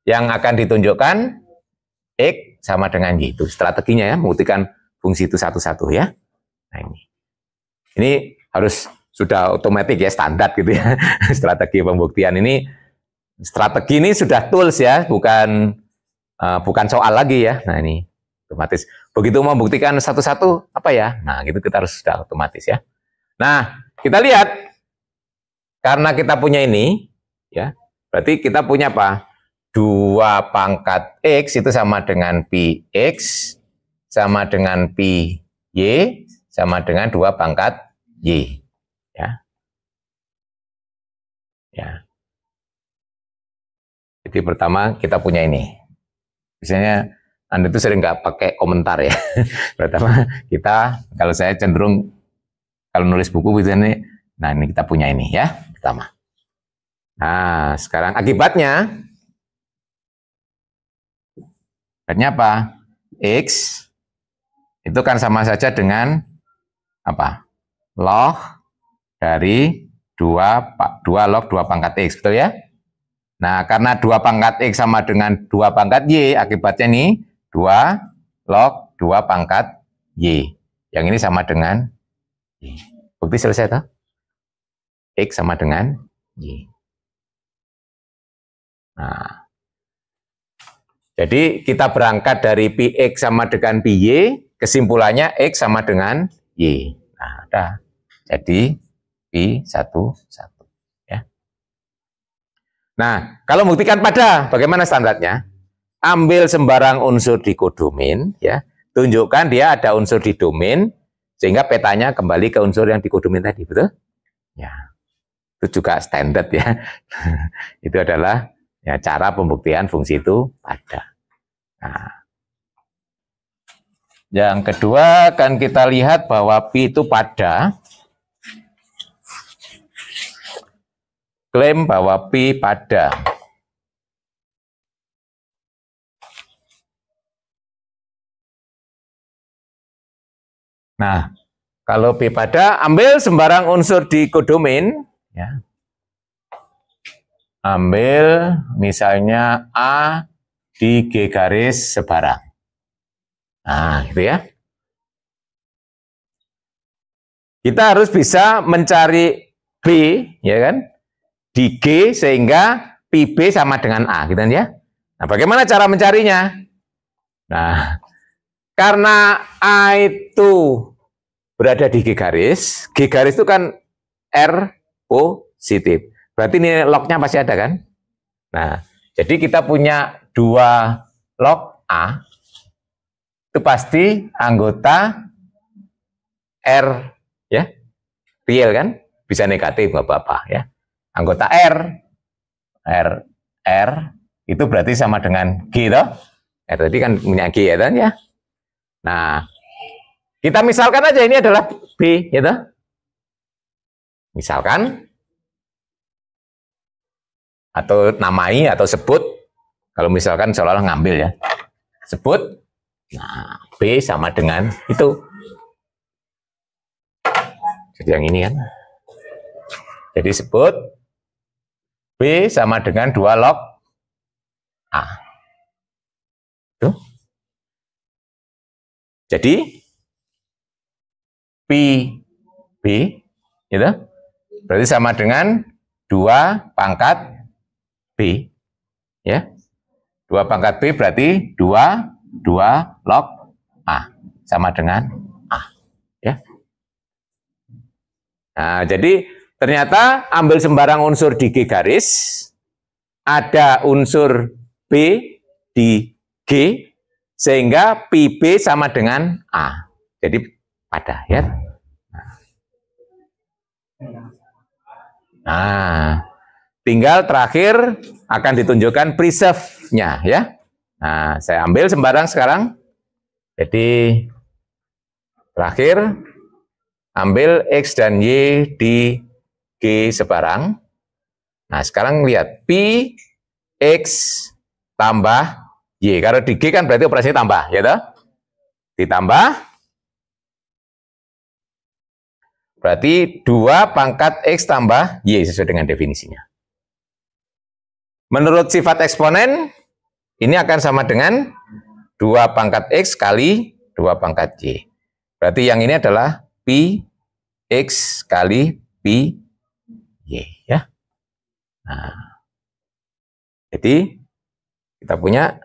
Yang akan ditunjukkan X sama dengan Y, itu strateginya ya, membuktikan fungsi itu satu-satu ya. Nah ini harus sudah otomatis ya, standar gitu ya. Strategi pembuktian ini, strategi ini sudah tools ya, bukan soal lagi ya. Nah ini otomatis begitu membuktikan satu-satu apa ya, nah gitu kita harus sudah otomatis ya. Nah kita lihat, karena kita punya ini ya, berarti kita punya apa, 2 pangkat X itu sama dengan Pi X sama dengan Pi Y sama dengan 2 pangkat Y ya. Ya. Jadi pertama kita punya ini. Biasanya Anda itu sering nggak pakai komentar ya. Pertama kita, kalau saya cenderung kalau nulis buku biasanya, nah ini kita punya ini ya, pertama. Nah sekarang akibatnya apa? X itu kan sama saja dengan apa? Log dari 2 log 2 pangkat X, betul ya? Nah karena 2 pangkat X sama dengan 2 pangkat Y, akibatnya nih 2 log 2 pangkat Y. Yang ini sama dengan Y. Bukti selesai toh? X sama dengan Y. Nah, jadi kita berangkat dari Pi X sama dengan Pi Y, kesimpulannya X sama dengan Y. Nah, udah. Jadi Pi 1, 1. Ya. Nah, kalau buktikan pada, bagaimana standarnya? Ambil sembarang unsur di kodomain, ya, tunjukkan dia ada unsur di domain, sehingga petanya kembali ke unsur yang di kodomain tadi, betul? Ya, itu juga standar ya. Itu adalah ya cara pembuktian fungsi itu pada. Nah, yang kedua kan kita lihat bahwa Pi itu pada. Klaim bahwa Pi pada. Nah, kalau Pi pada, ambil sembarang unsur di kodomain, ya. Ambil misalnya A di G garis sebarang. Nah, gitu ya. Kita harus bisa mencari B, ya kan, di G sehingga Pi B sama dengan A, gitu kan ya. Nah, bagaimana cara mencarinya? Nah, karena A itu berada di G garis itu kan R positif. Berarti ini lognya pasti ada kan? Nah, jadi kita punya 2 log A, itu pasti anggota R, ya, real kan? Bisa negatif, nggak apa-apa ya. Anggota R itu berarti sama dengan G, toh? R tadi kan punya G ya, kan ya? Nah, kita misalkan aja ini adalah B, ya toh? Misalkan, atau namai atau sebut, kalau misalkan seolah-olah ngambil ya, sebut, nah B sama dengan itu. Jadi yang ini kan. Jadi sebut B sama dengan 2 log A. Tuh. Jadi Pi B, gitu, berarti sama dengan 2 pangkat B, ya. 2 pangkat B berarti 2 log A, sama dengan A, ya. Nah, jadi ternyata ambil sembarang unsur di G garis, ada unsur B di G, sehingga Pi B sama dengan A. Jadi pada, ya. Nah, tinggal terakhir akan ditunjukkan preserve-nya, ya. Nah, saya ambil sembarang sekarang. Jadi terakhir ambil X dan Y di G sebarang. Nah, sekarang lihat Pi X tambah Y. Kalau di G kan berarti operasinya tambah, ya toh? Ditambah, berarti 2 pangkat X tambah Y sesuai dengan definisinya. Menurut sifat eksponen, ini akan sama dengan 2 pangkat X kali 2 pangkat Y. Berarti yang ini adalah Pi X kali Pi Y. Ya. Nah, jadi kita punya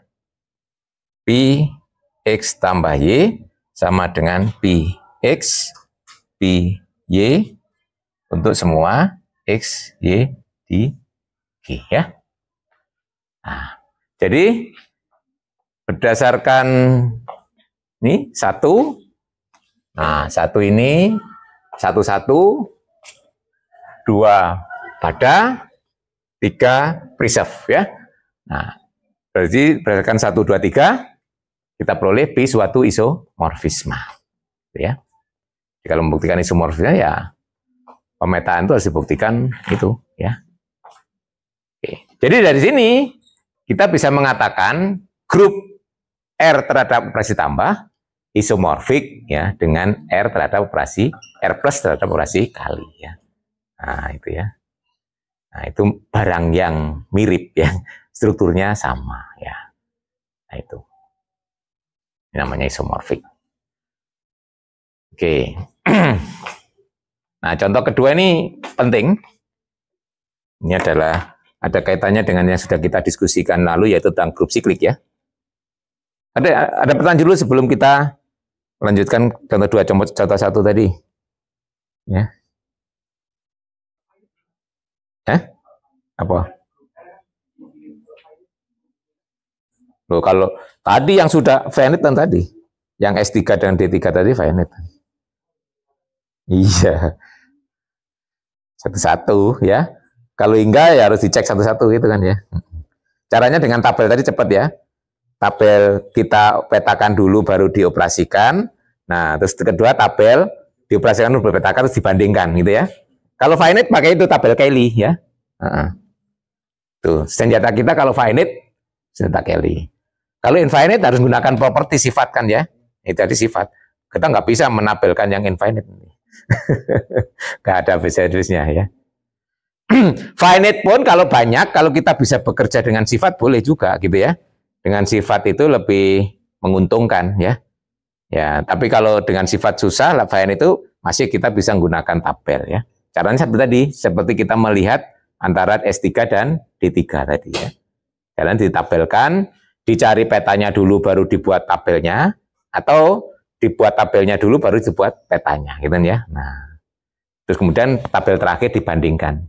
Pi X tambah Y sama dengan Pi X Pi Y untuk semua X, Y di G. Ya. Nah, jadi berdasarkan ini 1, nah 1 ini 1, 2 pada, 3 preserve ya. Nah, berarti berdasarkan 1, 2, 3 kita peroleh P suatu isomorfisme. Ya. Jadi kalau membuktikan isomorfisme ya pemetaan itu harus dibuktikan itu ya. Oke. Jadi dari sini kita bisa mengatakan grup R terhadap operasi tambah isomorfik ya dengan R terhadap operasi R plus terhadap operasi kali ya. Nah, itu ya. Nah, itu barang yang mirip ya, strukturnya sama ya. Nah, itu. Ini namanya isomorfik. Oke. Nah, contoh kedua ini penting. Ini adalah ada kaitannya dengan yang sudah kita diskusikan lalu, yaitu tentang grup siklik ya. Ada pertanyaan dulu sebelum kita lanjutkan contoh 2, contoh 1 tadi. Ya. Apa? Loh, kalau tadi yang sudah finite kan tadi, yang S3 dan D3 tadi finite. Iya. Satu-satu ya. Kalau enggak ya harus dicek satu-satu gitu kan ya. Caranya dengan tabel tadi cepat ya. Tabel kita petakan dulu baru dioperasikan. Nah, terus kedua tabel dioperasikan dulu petakan terus dibandingkan gitu ya. Kalau finite pakai itu tabel Cayley ya. Tuh, senjata kita kalau finite senjata Cayley. Kalau infinite harus menggunakan properti sifat kan ya. Itu tadi sifat. Kita nggak bisa menabelkan yang infinite. Nggak ada base-nya ya. Finite pun kalau banyak, kalau kita bisa bekerja dengan sifat boleh juga gitu ya. Dengan sifat itu lebih menguntungkan ya. Ya, tapi kalau dengan sifat susah, finite itu masih kita bisa menggunakan tabel ya. Caranya seperti tadi, seperti kita melihat antara S3 dan D3 tadi ya. Jalan ditabelkan, dicari petanya dulu baru dibuat tabelnya, atau dibuat tabelnya dulu baru dibuat petanya gitu ya. Nah, terus kemudian tabel terakhir dibandingkan.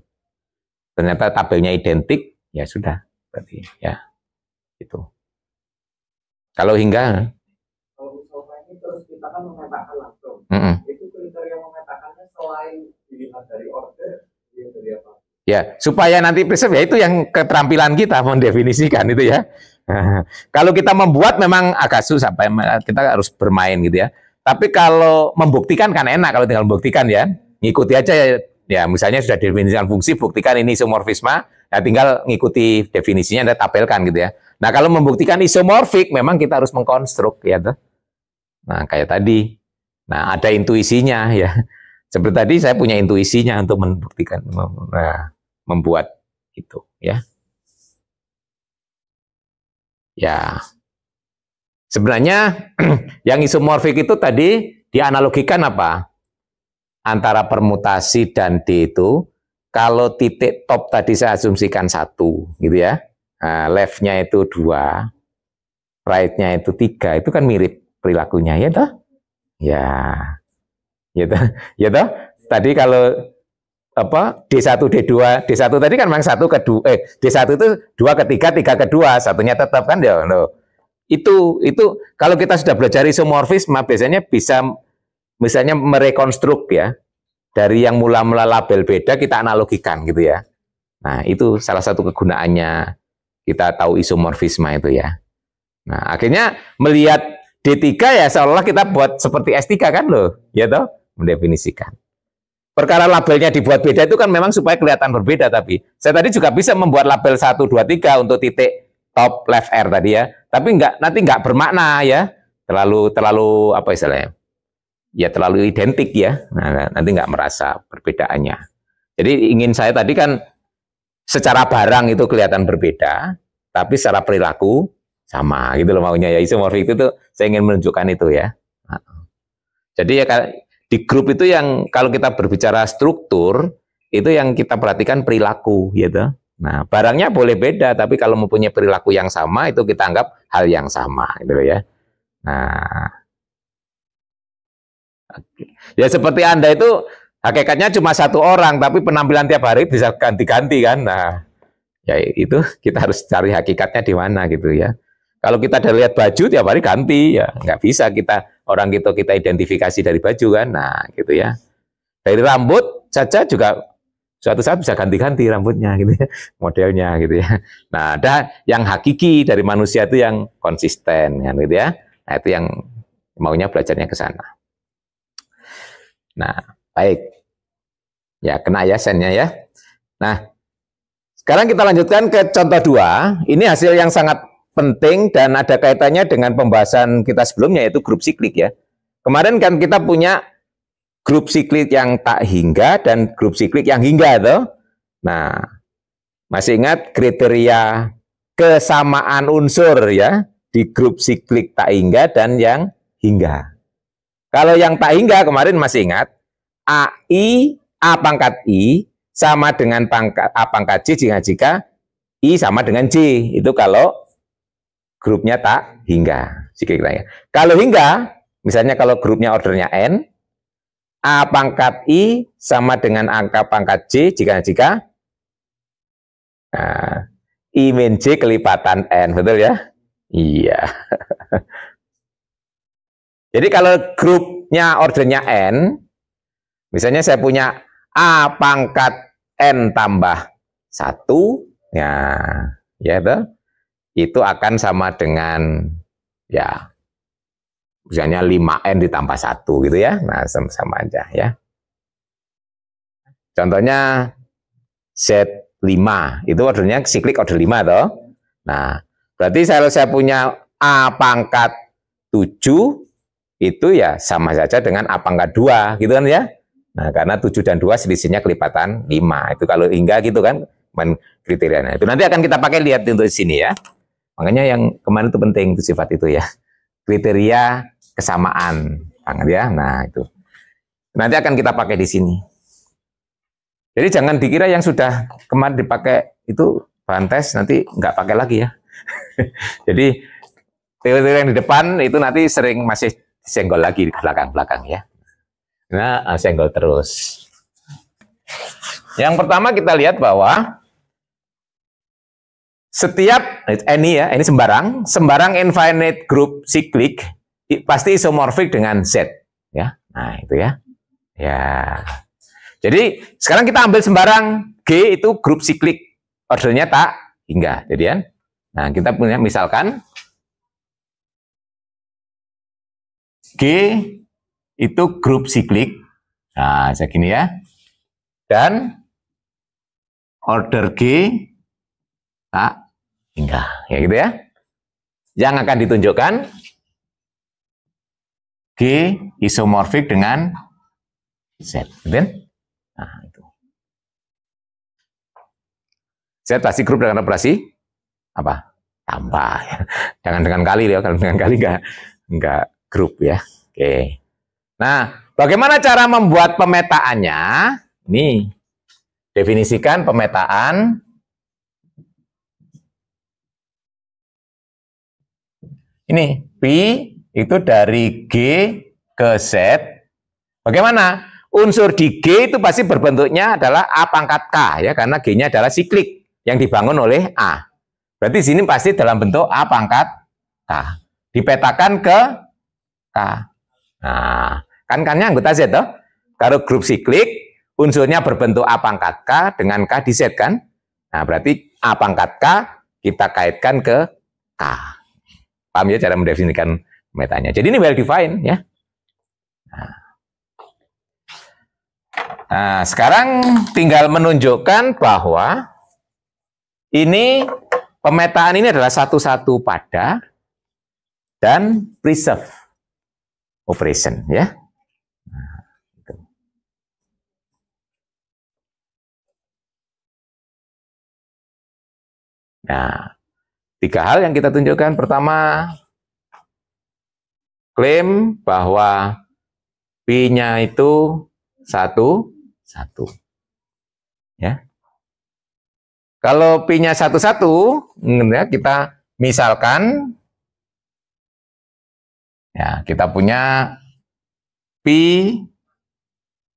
Ternyata tabelnya identik, ya sudah berarti ya itu. Kalau hingga kalau misalnya ini terus kita kan memetakan langsung. Itu kriteria memetakannya selain dilihat dari order, dilihat dari apa? Ya, supaya nanti preserve ya itu yang keterampilan kita mendefinisikan itu ya. Kalau kita membuat memang agak susah, kita harus bermain gitu ya. Tapi kalau membuktikan kan enak kalau tinggal membuktikan ya. Ngikuti aja ya, misalnya sudah definisikan fungsi, buktikan ini isomorfisme, ya tinggal ngikuti definisinya dan tabelkan gitu ya. Nah, kalau membuktikan isomorfik memang kita harus mengkonstruk ya tuh. Nah, kayak tadi. Nah, ada intuisinya ya. Seperti tadi saya punya intuisinya untuk membuktikan membuat itu ya. Ya. Sebenarnya yang isomorfik itu tadi dianalogikan apa? Antara permutasi dan D itu kalau titik top tadi saya asumsikan 1 gitu ya. Nah, left-nya itu 2, right-nya itu 3, itu kan mirip perilakunya ya toh? Ya. Ya toh? Ya toh? Tadi kalau apa D1 D2 D1 tadi kan memang 1 ke 2 D1 itu 2 ke 3 3 ke 2 satunya tetap kan ya no. Itu kalau kita sudah belajar isomorfisme biasanya bisa misalnya merekonstruk ya dari yang mula-mula label beda kita analogikan gitu ya. Nah, itu salah satu kegunaannya kita tahu isomorfisme itu ya. Nah, akhirnya melihat D3 ya seolah-olah kita buat seperti S3 kan loh, ya toh, mendefinisikan. Perkara labelnya dibuat beda itu kan memang supaya kelihatan berbeda, tapi saya tadi juga bisa membuat label 1, 2, 3 untuk titik top left R tadi ya. Tapi nanti nggak bermakna ya. Terlalu apa istilahnya? Ya terlalu identik ya. Nah, nanti nggak merasa perbedaannya. Jadi ingin saya tadi kan secara barang itu kelihatan berbeda, tapi secara perilaku sama gitu loh maunya ya. Isomorfik itu tuh saya ingin menunjukkan itu ya. Jadi ya di grup itu yang kalau kita berbicara struktur itu yang kita perhatikan perilaku gitu. Nah, barangnya boleh beda tapi kalau mempunyai perilaku yang sama itu kita anggap hal yang sama gitu loh ya. Nah, ya seperti Anda itu hakikatnya cuma satu orang tapi penampilan tiap hari bisa ganti-ganti kan. Nah, ya itu kita harus cari hakikatnya di mana gitu ya. Kalau kita udah lihat baju tiap hari ganti ya nggak bisa orang kita identifikasi dari baju kan. Nah, gitu ya. Dari rambut saja juga suatu saat bisa ganti-ganti rambutnya gitu ya, modelnya gitu ya. Nah, ada yang hakiki dari manusia itu yang konsisten kan gitu ya. Nah, itu yang maunya belajarnya ke sana. Nah, baik. Ya, kena ya sennya ya. Nah, sekarang kita lanjutkan ke contoh 2. Ini hasil yang sangat penting dan ada kaitannya dengan pembahasan kita sebelumnya yaitu grup siklik ya. Kemarin kan kita punya grup siklik yang tak hingga dan grup siklik yang hingga tuh. Nah, masih ingat kriteria kesamaan unsur ya di grup siklik tak hingga dan yang hingga. Kalau yang tak hingga kemarin masih ingat A pangkat I sama dengan pangkat A pangkat J jika I sama dengan J. Itu kalau grupnya tak hingga. Kalau hingga, misalnya kalau grupnya ordernya N, A pangkat I sama dengan angka pangkat J jika I min J kelipatan N, betul ya? Iya. Jadi kalau grupnya ordernya N, misalnya saya punya A pangkat N tambah 1, ya itu akan sama dengan ya misalnya 5N ditambah 1 gitu ya. Nah, sama aja ya. Contohnya Z5, itu ordernya siklik order 5 toh. Nah, berarti kalau saya punya A pangkat 7 itu ya sama saja dengan A pangkat 2 gitu kan ya. Nah, karena 7 dan 2 selisihnya kelipatan 5. Itu kalau hingga gitu kan kriterianya. Itu nanti akan kita pakai lihat untuk di sini ya. Makanya yang kemarin itu penting itu sifat itu ya. Kriteria kesamaan ya. Nah, itu. Nanti akan kita pakai di sini. Jadi jangan dikira yang sudah kemarin dipakai itu bahan tes nanti nggak pakai lagi ya. Jadi teori-teori yang di depan itu nanti sering masih senggol lagi di belakang-belakang ya. Nah, senggol terus. Yang pertama kita lihat bahwa setiap ini sembarang infinite group siklik pasti isomorfik dengan Z ya. Nah, itu ya. Ya. Jadi sekarang kita ambil sembarang G itu grup siklik ordernya tak hingga. Jadi kan. Nah, kita punya misalkan G itu grup siklik. Nah, segini ya. Dan order G tak hingga. Ya gitu ya. Yang akan ditunjukkan G isomorfik dengan Z. Gitu? Nah, itu. Z pasti grup dengan operasi apa? Tambah. Jangan dengan kali ya. Kalau dengan kali enggak grup ya. Oke. Nah, bagaimana cara membuat pemetaannya? Ini definisikan pemetaan. Ini P itu dari G ke Z. Bagaimana? Unsur di G itu pasti berbentuknya adalah A pangkat K ya, karena G-nya adalah siklik yang dibangun oleh A. Berarti sini pasti dalam bentuk A pangkat K. Dipetakan ke K. Nah, kan anggota Z toh. Kalau grup siklik unsurnya berbentuk A pangkat K dengan K di Z kan. Nah, berarti A pangkat K kita kaitkan ke K. Paham ya cara mendefinisikan metanya. Jadi ini well defined ya. Nah, sekarang tinggal menunjukkan bahwa ini pemetaan ini adalah satu-satu pada dan preserve operation ya. Nah, tiga hal yang kita tunjukkan. Pertama, klaim bahwa P-nya itu satu. Ya. Kalau P-nya satu, kita misalkan ya, kita punya P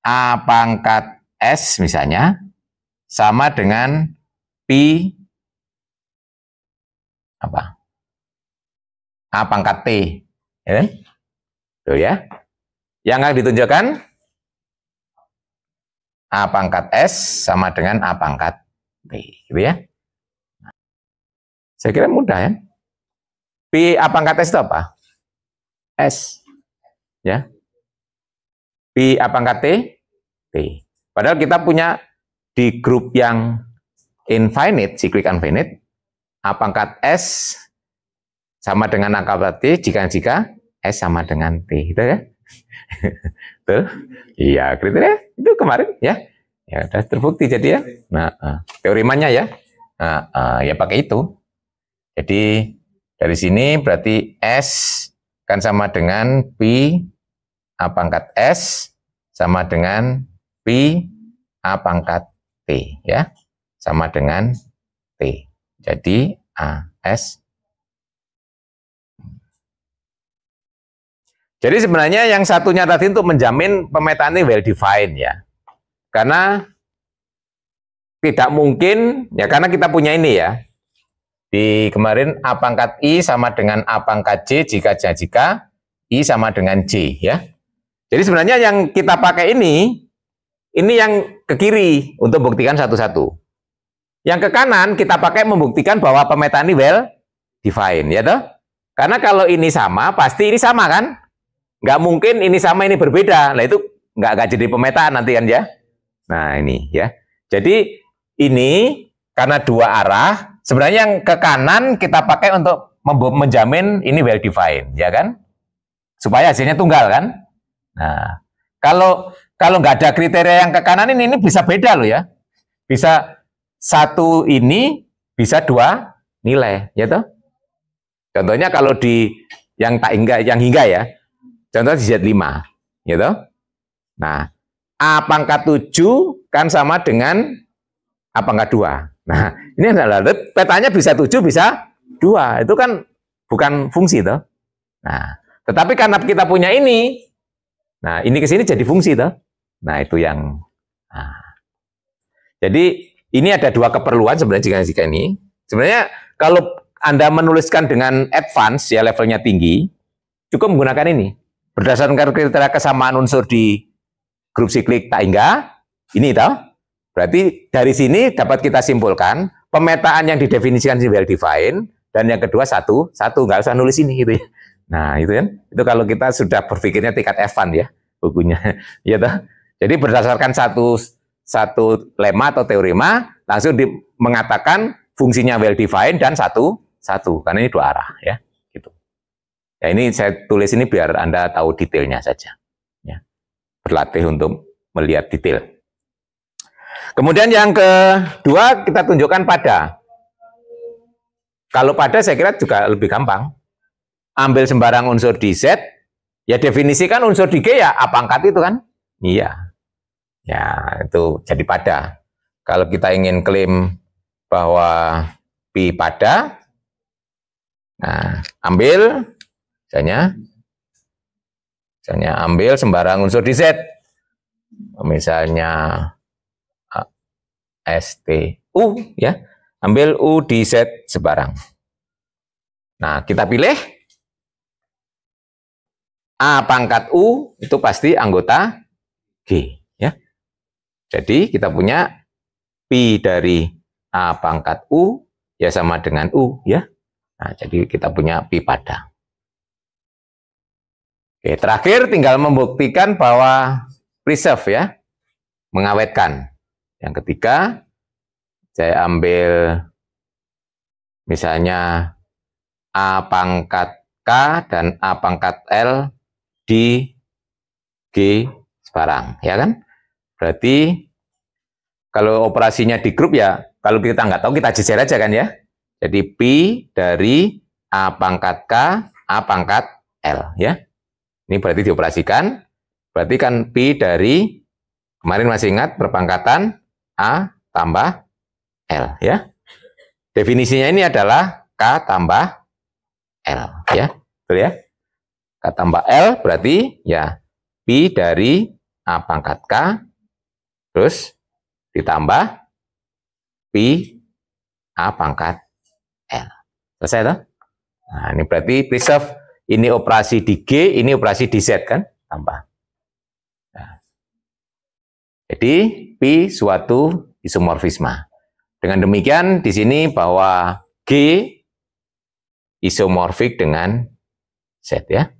A pangkat S misalnya sama dengan P apa? A pangkat T. Ya kan? Tuh ya. Yang akan ditunjukkan A pangkat S sama dengan A pangkat T, gitu ya. Saya kira mudah ya. P A pangkat S itu apa? S. Ya. P A pangkat T, T. Padahal kita punya di grup yang infinite, cyclic infinite, A pangkat S sama dengan A pangkat T jika S sama dengan T, gitu ya. Tuh. Iya, kriteria itu kemarin ya. Ya, sudah terbukti jadi ya. Nah, teoremanya ya. Ya pakai itu. Jadi dari sini berarti S kan sama dengan P A pangkat S sama dengan P A pangkat T ya. Sama dengan T. Jadi AS. Jadi sebenarnya yang satunya tadi untuk menjamin pemetaan ini well defined ya. Karena tidak mungkin, ya karena kita punya ini ya. Di kemarin A pangkat I sama dengan A pangkat J jika I sama dengan J ya. Jadi sebenarnya yang kita pakai ini yang ke kiri untuk buktikan satu-satu. Yang ke kanan kita pakai membuktikan bahwa pemetaan ini well defined ya toh. Karena kalau ini sama, pasti ini sama kan? Nggak mungkin ini sama ini berbeda. Nah itu nggak jadi pemetaan nanti kan ya. Nah ini ya. Jadi ini karena dua arah, sebenarnya yang ke kanan kita pakai untuk menjamin ini well defined, ya kan? Supaya hasilnya tunggal kan? Nah, kalau nggak ada kriteria yang ke kanan ini bisa beda loh ya. Bisa satu ini bisa dua nilai, ya toh? Contohnya kalau di yang hingga ya. Contohnya di Z5, ya toh? Nah, A pangkat 7 kan sama dengan A pangkat 2. Nah, ini adalah petanya bisa 7, bisa 2. Itu kan bukan fungsi toh. Nah, tetapi karena kita punya ini, nah ini ke sini jadi fungsi toh. Nah, itu yang jadi ini ada dua keperluan sebenarnya jika ini. Sebenarnya kalau Anda menuliskan dengan advance ya levelnya tinggi, cukup menggunakan ini. Berdasarkan kriteria kesamaan unsur di grup siklik tak hingga, ini tahu. Berarti dari sini dapat kita simpulkan pemetaan yang didefinisikan well defined dan yang kedua satu nggak usah nulis ini gitu ya. Nah itu kan, itu kalau kita sudah berpikirnya tingkat advance ya bukunya, ya toh. Jadi berdasarkan satu lema atau teorema langsung mengatakan fungsinya well defined dan satu karena ini dua arah ya. Ya ini saya tulis ini biar Anda tahu detailnya saja. Ya. Berlatih untuk melihat detail. Kemudian yang kedua kita tunjukkan pada. Kalau pada saya kira juga lebih gampang. Ambil sembarang unsur di Z, ya definisikan unsur di G ya A pangkat itu kan. Iya. Ya itu jadi pada. Kalau kita ingin klaim bahwa P pada, nah ambil misalnya ambil sembarang unsur di Z. Misalnya ST U ya. Ambil U di Z sebarang. Nah, kita pilih A pangkat U itu pasti anggota G ya. Jadi kita punya P dari A pangkat U ya sama dengan U ya. Nah, jadi kita punya P pada. Oke, terakhir tinggal membuktikan bahwa preserve ya, mengawetkan. Yang ketiga, saya ambil Misalnya A pangkat K dan A pangkat L di G sebarang, ya kan? Berarti kalau operasinya di grup ya, kalau kita nggak tahu kita jejer aja kan ya. Jadi P dari A pangkat K, A pangkat L, ya. Ini berarti dioperasikan, berarti kan P dari, kemarin masih ingat perpangkatan A tambah L, ya. Definisinya ini adalah K tambah L, ya, betul ya. K tambah L berarti ya P dari A pangkat K terus ditambah P A pangkat L. Selesai toh? Nah, ini berarti preserve, ini operasi di G, ini operasi di Z kan? Tambah. Nah. Jadi P suatu isomorfisme. Dengan demikian di sini bahwa G isomorfik dengan Z, ya.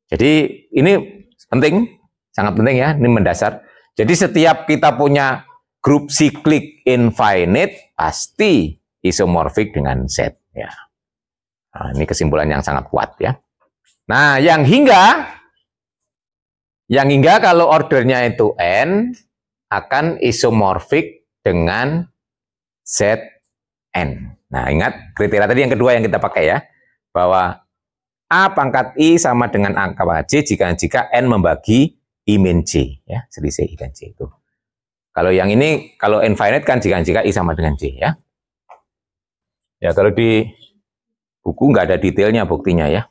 Jadi ini penting, sangat penting ya, ini mendasar. Jadi setiap kita punya grup siklik infinite pasti isomorfik dengan Z, ya. Nah, ini kesimpulan yang sangat kuat ya. Nah, yang hingga kalau ordernya itu n akan isomorfik dengan Zn. Nah, ingat kriteria tadi yang kedua yang kita pakai ya, bahwa A pangkat I sama dengan A pangkat J jika n membagi I min J, ya, selisih I dan J itu. Kalau yang ini, kalau infinite kan jika I sama dengan J, ya. Ya, kalau di buku nggak ada detailnya buktinya ya.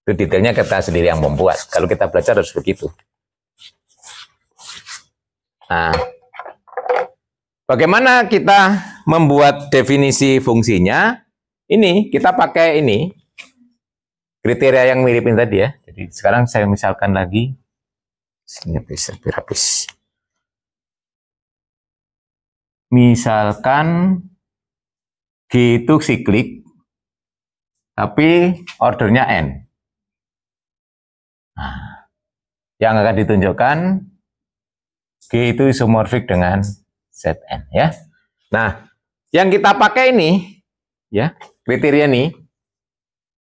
Itu detailnya kita sendiri yang membuat. Kalau kita belajar harus begitu. Nah, bagaimana kita membuat definisi fungsinya? Ini kita pakai ini kriteria yang mirip ini tadi ya. Jadi sekarang saya misalkan lagi, sini bisa habis. Misalkan G itu siklik, tapi ordernya n. Nah, yang akan ditunjukkan G itu isomorfik dengan Zn, ya. Nah, yang kita pakai ini, ya, kriteria ini,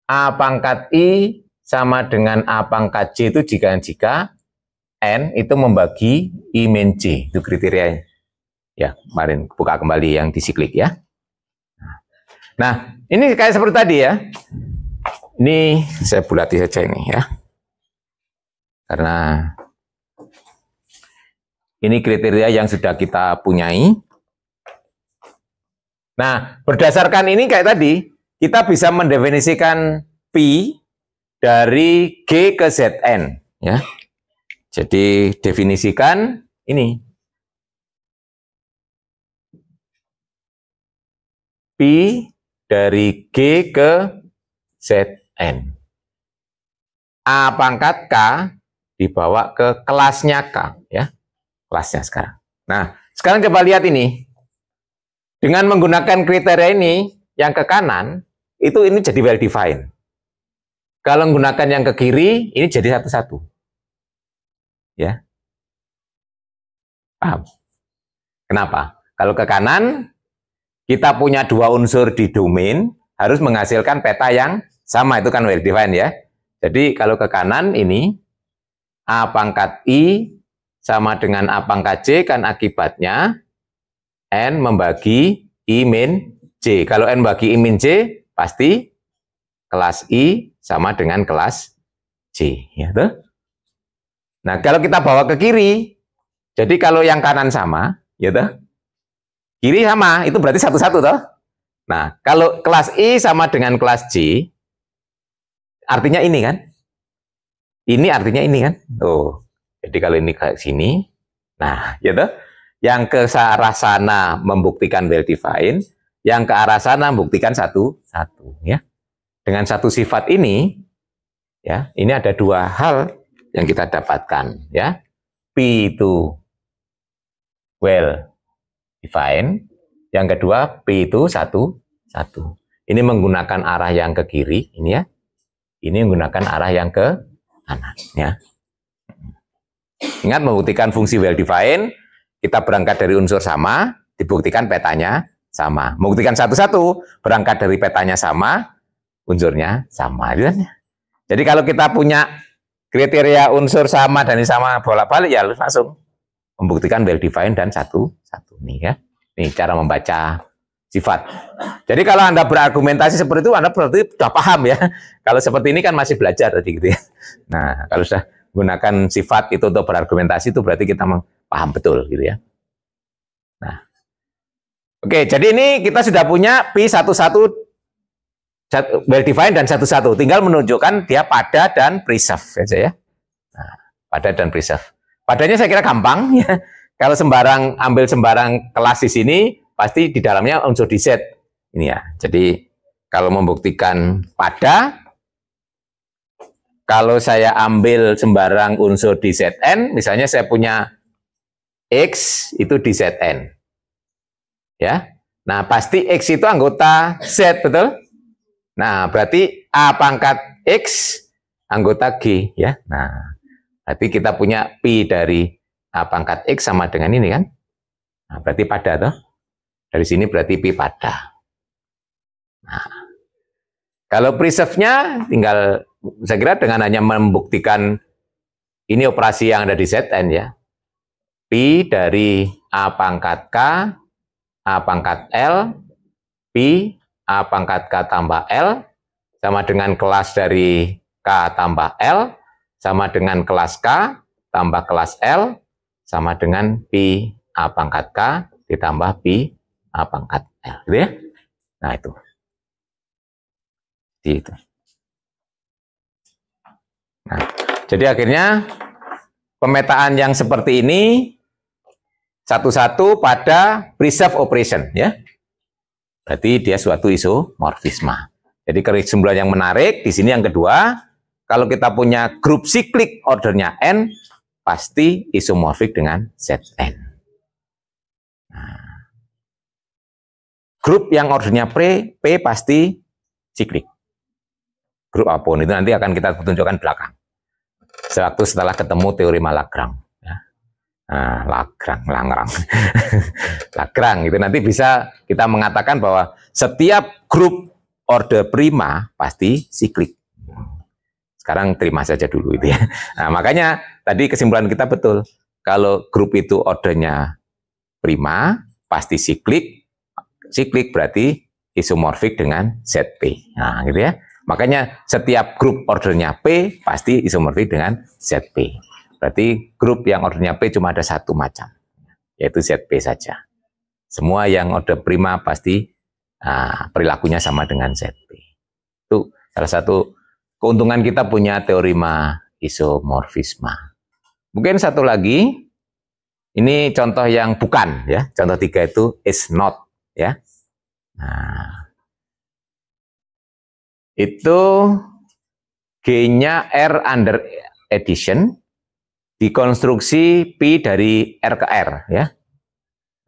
A pangkat I sama dengan A pangkat J itu jika n itu membagi I min J, itu kriterianya. Ya, kemarin buka kembali yang disiklik ya. Nah, ini kayak seperti tadi ya. Ini saya bulati saja ini ya. Karena ini kriteria yang sudah kita punyai. Nah, berdasarkan ini kayak tadi, kita bisa mendefinisikan P dari G ke Zn, ya. Jadi definisikan ini. P dari G ke Zn. A pangkat K dibawa ke kelasnya K, ya. Kelasnya sekarang. Nah, sekarang coba lihat ini. Dengan menggunakan kriteria ini, yang ke kanan, itu ini jadi well defined. Kalau menggunakan yang ke kiri, ini jadi satu-satu. Ya. Paham? Kenapa? Kalau ke kanan, kita punya dua unsur di domain, harus menghasilkan peta yang sama, itu kan well defined ya. Jadi kalau ke kanan ini, A pangkat I sama dengan A pangkat J, kan akibatnya N membagi I min J. Kalau N bagi I min J, pasti kelas I sama dengan kelas J. Ya, tuh. Nah, kalau kita bawa ke kiri, jadi kalau yang kanan sama, ya tuh, kiri sama, itu berarti satu-satu toh. Nah, kalau kelas I sama dengan kelas J, artinya ini kan? Ini artinya ini kan? Tuh. Jadi kalau ini ke sini, nah, ya toh, yang ke arah sana membuktikan well defined, yang ke arah sana membuktikan satu-satu, ya. Dengan satu sifat ini, ya, ini ada dua hal yang kita dapatkan, ya. P itu well defined, yang kedua P itu satu-satu. Ini menggunakan arah yang ke kiri, ini ya. Ini menggunakan arah yang ke kanan, ya. Ingat, membuktikan fungsi well defined, kita berangkat dari unsur sama, dibuktikan petanya sama. Membuktikan satu-satu, berangkat dari petanya sama, unsurnya sama. Jadi kalau kita punya kriteria unsur sama dan ini sama bolak-balik, ya langsung membuktikan well defined dan satu-satu. Nih ya. Ini cara membaca sifat. Jadi kalau Anda berargumentasi seperti itu, Anda berarti sudah paham ya. Kalau seperti ini kan masih belajar tadi gitu ya. Nah, kalau sudah gunakan sifat itu untuk berargumentasi, itu berarti kita paham betul gitu ya. Nah, oke, jadi ini kita sudah punya P11 well defined dan satu-satu. Tinggal menunjukkan dia pada dan preserve saja ya. Nah, pada dan preserve. Padanya saya kira gampang ya. Kalau ambil sembarang kelas di sini, pasti di dalamnya unsur di Z. Ini ya. Jadi kalau membuktikan pada, kalau saya ambil sembarang unsur di Zn, misalnya saya punya X itu di Zn. Ya. Nah, pasti X itu anggota Z, betul? Nah, berarti A pangkat X anggota G ya. Nah, berarti kita punya P dari A pangkat X sama dengan ini kan? Nah, berarti pada toh. Dari sini berarti P pada. Nah, kalau preserve-nya tinggal, saya kira dengan hanya membuktikan ini operasi yang ada di Zn ya. P dari A pangkat K, A pangkat L, P, A pangkat K tambah L, sama dengan kelas dari K tambah L, sama dengan kelas K tambah kelas L, sama dengan P A pangkat K ditambah P A pangkat L, gitu ya. Nah, itu. Itu. Nah, jadi akhirnya pemetaan yang seperti ini satu-satu pada preserve operation, ya. Berarti dia suatu isomorfisme. Jadi kesimpulan yang menarik di sini yang kedua, kalau kita punya grup siklik ordernya n, pasti isomorfik dengan Zn. Nah, grup yang ordernya P pasti siklik. Grup apapun itu nanti akan kita tunjukkan belakang. Sewaktu setelah ketemu teorema Lagrange. Ya. Nah, Lagrange. Lagrange itu nanti bisa kita mengatakan bahwa setiap grup order prima pasti siklik. Sekarang terima saja dulu itu ya. Nah, makanya tadi kesimpulan kita betul. Kalau grup itu ordernya prima, pasti siklik. Siklik berarti isomorfik dengan Zp. Nah, gitu ya. Makanya setiap grup ordernya P pasti isomorfik dengan Zp. Berarti grup yang ordernya P cuma ada satu macam, yaitu Zp saja. Semua yang order prima pasti perilakunya sama dengan Zp. Itu salah satu keuntungan kita punya teorema isomorfisme. Mungkin satu lagi, ini contoh yang bukan ya. Contoh 3 itu is not ya. Nah, itu G-nya R under addition dikonstruksi P dari R ke R ya.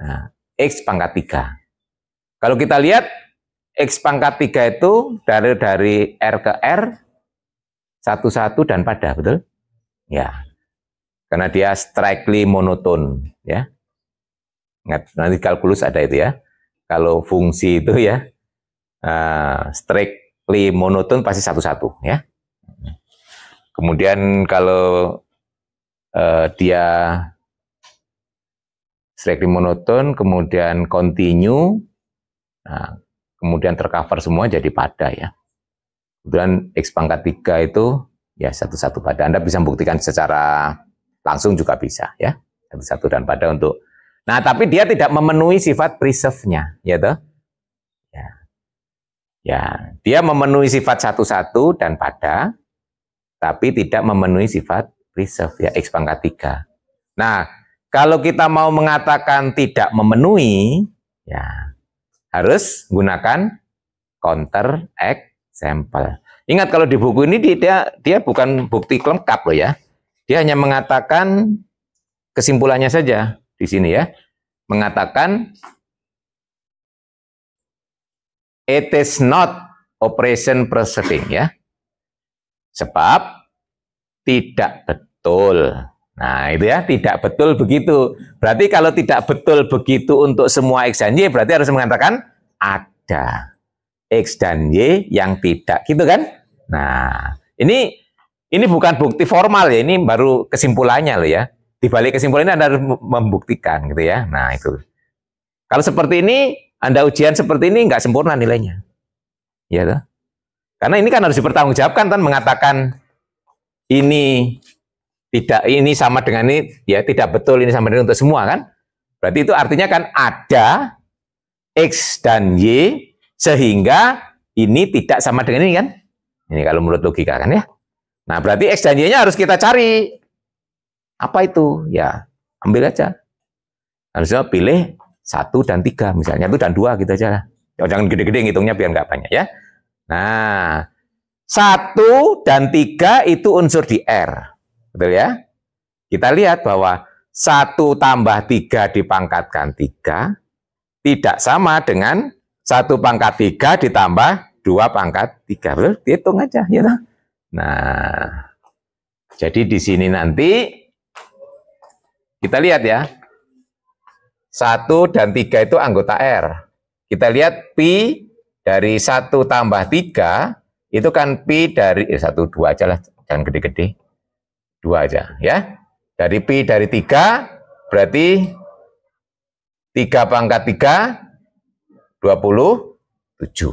Nah, X pangkat 3. Kalau kita lihat X pangkat 3 itu dari R ke R satu-satu dan pada, betul? Ya. Karena dia strictly monoton, ya. Nanti kalkulus ada itu ya. Kalau fungsi itu ya, strictly monoton pasti satu-satu, ya. Kemudian kalau dia strictly monoton, kemudian continue, nah, kemudian tercover semua jadi pada ya. Kemudian X pangkat 3 itu ya satu-satu pada. Anda bisa membuktikan secara langsung juga bisa ya. Satu-satu dan pada untuk. Nah, tapi dia tidak memenuhi sifat preserve-nya, ya toh? Ya. Ya, dia memenuhi sifat satu-satu dan pada, tapi tidak memenuhi sifat preserve ya X pangkat 3. Nah, kalau kita mau mengatakan tidak memenuhi, ya harus gunakan counter example. Ingat kalau di buku ini dia bukan bukti lengkap loh ya. Dia hanya mengatakan kesimpulannya saja di sini ya. Mengatakan it is not operation preserving ya. Sebab tidak betul. Nah, itu ya, tidak betul begitu. Berarti kalau tidak betul begitu untuk semua X dan Y, berarti harus mengatakan ada X dan Y yang tidak, gitu kan? Nah, ini bukan bukti formal ya, ini baru kesimpulannya loh ya. Di balik kesimpulan ini Anda harus membuktikan gitu ya. Nah, itu. Kalau seperti ini, Anda ujian seperti ini nggak sempurna nilainya. Ya toh? Karena ini kan harus dipertanggungjawabkan kan, mengatakan ini tidak, ini sama dengan ini, ya tidak betul, ini sama dengan untuk semua kan. Berarti itu artinya kan ada X dan Y sehingga ini tidak sama dengan ini kan. Ini kalau menurut logika kan ya. Nah berarti X dan Y-nya harus kita cari. Apa itu? Ya ambil aja. Harusnya pilih 1 dan 3 misalnya, 1 dan 2 gitu aja. Jangan gede-gede ngitungnya biar nggak banyak ya. Nah 1 dan 3 itu unsur di R. Betul ya? Kita lihat bahwa 1 tambah 3 dipangkatkan 3 tidak sama dengan 1 pangkat 3 ditambah 2 pangkat 3. Betul? Dihitung aja. Ya. Nah, jadi di sini nanti kita lihat ya. 1 dan 3 itu anggota R. Kita lihat pi dari 1 tambah 3 itu kan pi dari 1, 2 aja lah. Jangan gede-gede. 2 aja ya. Dari pi dari 3 berarti 3 pangkat 3 27.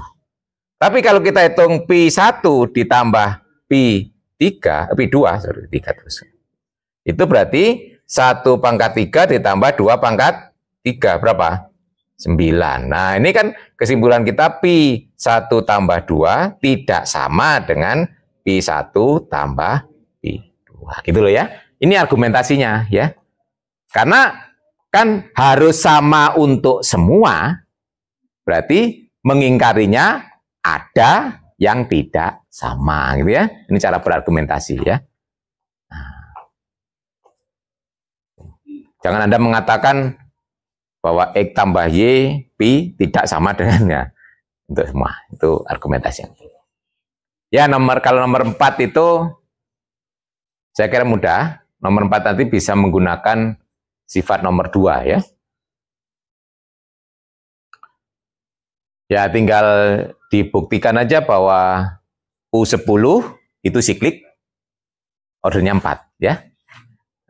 Tapi kalau kita hitung pi 1 ditambah pi 3, pi 2, sorry 3 terus. Itu berarti 1 pangkat 3 ditambah 2 pangkat 3 berapa? 9. Nah, ini kan kesimpulan kita pi 1 tambah 2 tidak sama dengan pi 1 tambah pi 2. Gitu loh ya. Ini argumentasinya ya. Karena kan harus sama untuk semua, berarti mengingkarinya ada yang tidak sama gitu ya. Ini cara berargumentasi ya. Jangan Anda mengatakan bahwa X tambah Y, pi tidak sama dengannya. Untuk semua, itu argumentasi yang ya. Kalau nomor 4 itu saya kira mudah. Nomor 4 nanti bisa menggunakan sifat nomor 2 ya. Ya tinggal dibuktikan aja bahwa U10 itu siklik, ordernya 4 ya.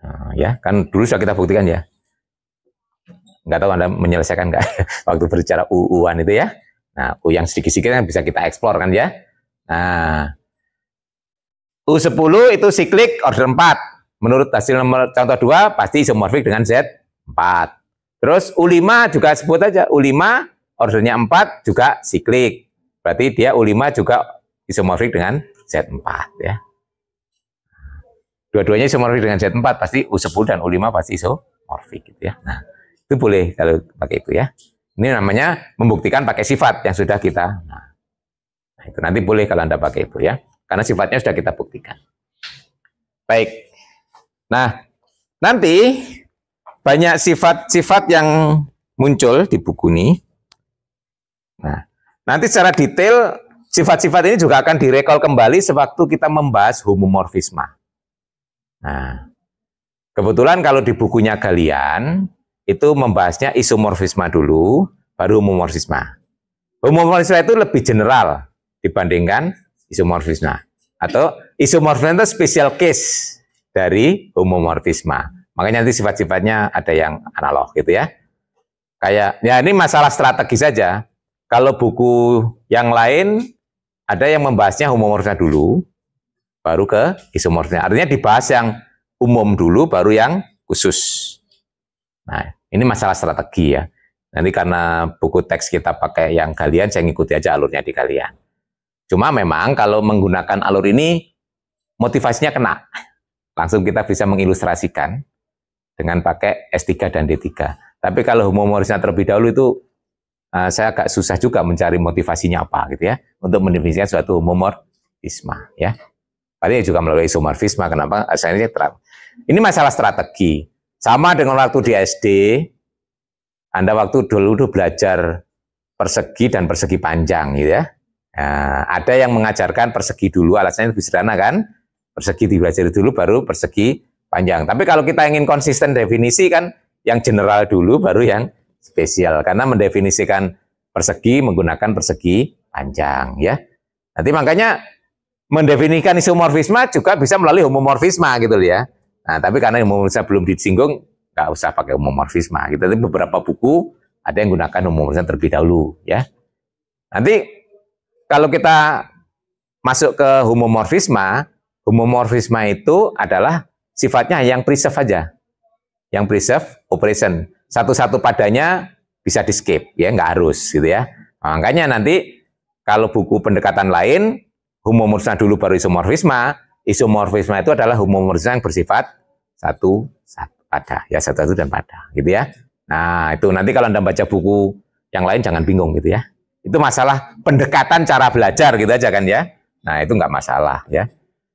Nah, ya kan dulu sudah kita buktikan ya. Nggak tahu Anda menyelesaikan nggak waktu berbicara U-an itu ya. Nah, U yang sedikit-sedikit kan bisa kita eksplor kan ya. Nah, U10 itu siklik order 4. Menurut hasil nomor contoh 2 pasti isomorfik dengan Z4. Terus U5 juga sebut aja. U5 ordernya 4 juga siklik. Berarti dia U5 juga isomorfik dengan Z4 ya. Dua-duanya isomorfik dengan Z4 pasti U10 dan U5 pasti isomorfik gitu ya. Nah, itu boleh kalau pakai itu ya. Ini namanya membuktikan pakai sifat yang sudah kita. Nah, itu nanti boleh kalau Anda pakai itu ya. Karena sifatnya sudah kita buktikan. Baik. Nah, nanti banyak sifat-sifat yang muncul di buku ini. Nah, nanti secara detail sifat-sifat ini juga akan direkol kembali sewaktu kita membahas homomorfisma. Nah, kebetulan kalau di bukunya Galian itu membahasnya isomorfisma dulu, baru homomorfisma. Homomorfisma itu lebih general dibandingkan isomorfisma. Atau isomorfisma itu special case dari homomorfisma. Makanya nanti sifat-sifatnya ada yang analog gitu ya. Kayak ya ini masalah strategi saja. Kalau buku yang lain ada yang membahasnya homomorfisma dulu, baru ke isomorfisma. Artinya dibahas yang umum dulu, baru yang khusus. Nah, ini masalah strategi ya. Nanti karena buku teks kita pakai yang Galian, saya ngikuti aja alurnya di Galian. Cuma memang kalau menggunakan alur ini, motivasinya kena. Langsung kita bisa mengilustrasikan dengan pakai S3 dan D3. Tapi kalau homomorfisme terlebih dahulu itu saya agak susah juga mencari motivasinya apa gitu ya untuk mendefinisikan suatu homomorfisme ya. Paling juga melalui isomorfisme. Kenapa? Asalnya terang. Ini masalah strategi. Sama dengan waktu di SD, Anda waktu dulu belajar persegi dan persegi panjang gitu ya. Nah, ada yang mengajarkan persegi dulu, alasannya lebih sederhana kan? Persegi dipelajari dulu, baru persegi panjang. Tapi kalau kita ingin konsisten definisi kan yang general dulu baru yang spesial. Karena mendefinisikan persegi menggunakan persegi panjang ya. Nanti makanya mendefinisikan isomorfisme juga bisa melalui homomorfisme gitu ya. Nah, tapi karena homomorfisme belum disinggung, nggak usah pakai homomorfisme gitu. Tapi beberapa buku ada yang gunakan homomorfisme terlebih dahulu ya. Nanti kalau kita masuk ke homomorfisme, homomorfisme itu adalah sifatnya yang preserve saja. Yang preserve operation. Satu-satu padanya bisa di skip, ya nggak harus gitu ya. Nah, makanya nanti kalau buku pendekatan lain, homomorfisme dulu baru isomorfisme. Isomorfisme itu adalah homomorfisme yang bersifat satu pada, ya satu dan pada, gitu ya. Nah itu nanti kalau Anda baca buku yang lain jangan bingung gitu ya. Itu masalah pendekatan cara belajar gitu aja kan ya. Nah itu nggak masalah ya.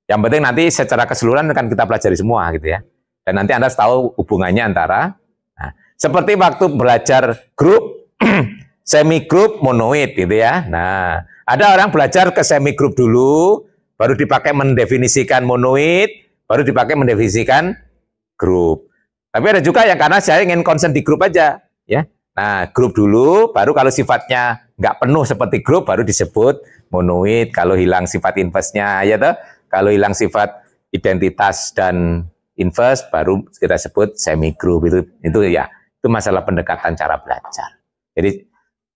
Yang penting nanti secara keseluruhan akan kita pelajari semua gitu ya. Dan nanti Anda harus tahu hubungannya antara, nah, seperti waktu belajar grup, semi grup, monoid gitu ya. Nah ada orang belajar ke semi grup dulu, baru dipakai mendefinisikan monoid, baru dipakai mendefinisikan grup. Tapi ada juga yang karena saya ingin concern di grup aja ya. Nah grup dulu, baru kalau sifatnya nggak penuh seperti grup baru disebut monoid. Kalau hilang sifat inverse-nya ya toh, kalau hilang sifat identitas dan inverse baru kita sebut semi group. Itu ya, itu masalah pendekatan cara belajar. Jadi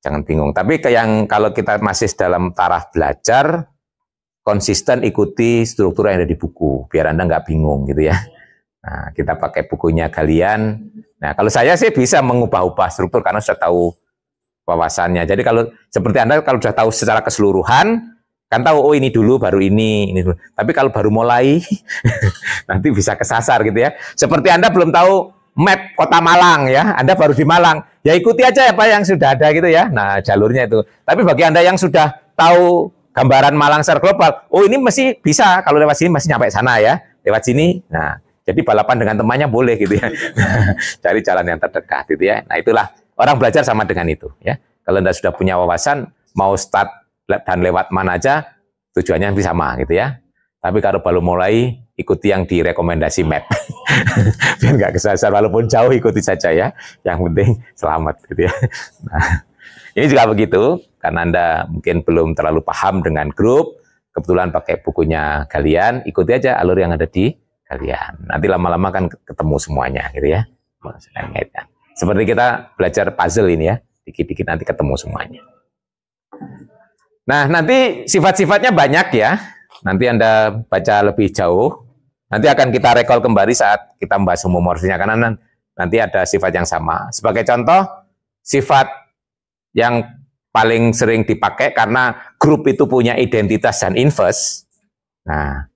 jangan bingung. Tapi yang kalau kita masih dalam taraf belajar, konsisten ikuti struktur yang ada di buku biar Anda nggak bingung gitu ya. Nah, kita pakai bukunya Galian. Nah, kalau saya sih bisa mengubah-ubah struktur karena sudah tahu wawasannya. Jadi kalau seperti Anda kalau sudah tahu secara keseluruhan, kan tahu oh ini dulu baru ini dulu. Tapi kalau baru mulai nanti bisa kesasar gitu ya. Seperti Anda belum tahu map Kota Malang ya, Anda baru di Malang. Ya ikuti aja apa yang sudah ada gitu ya. Nah, jalurnya itu. Tapi bagi Anda yang sudah tahu gambaran Malang secara global, oh ini masih bisa kalau lewat sini masih nyampe sana ya. Lewat sini. Nah, jadi balapan dengan temannya boleh gitu ya. Cari jalan yang terdekat gitu ya. Nah, itulah orang belajar sama dengan itu ya. Kalau Anda sudah punya wawasan, mau start dan lewat mana aja, tujuannya sama gitu ya. Tapi kalau baru mulai, ikuti yang direkomendasi map. Biar nggak kesasar, walaupun jauh ikuti saja ya. Yang penting selamat gitu ya. Nah, ini juga begitu, karena Anda mungkin belum terlalu paham dengan grup, kebetulan pakai bukunya Galian, ikuti aja alur yang ada di Galian. Nanti lama-lama kan ketemu semuanya gitu ya. Seperti kita belajar puzzle ini ya, dikit-dikit nanti ketemu semuanya. Nah, nanti sifat-sifatnya banyak ya. Nanti Anda baca lebih jauh. Nanti akan kita recall kembali saat kita membahas homomorfisnya, karena nanti ada sifat yang sama. Sebagai contoh, sifat yang paling sering dipakai karena grup itu punya identitas dan inverse. Nah,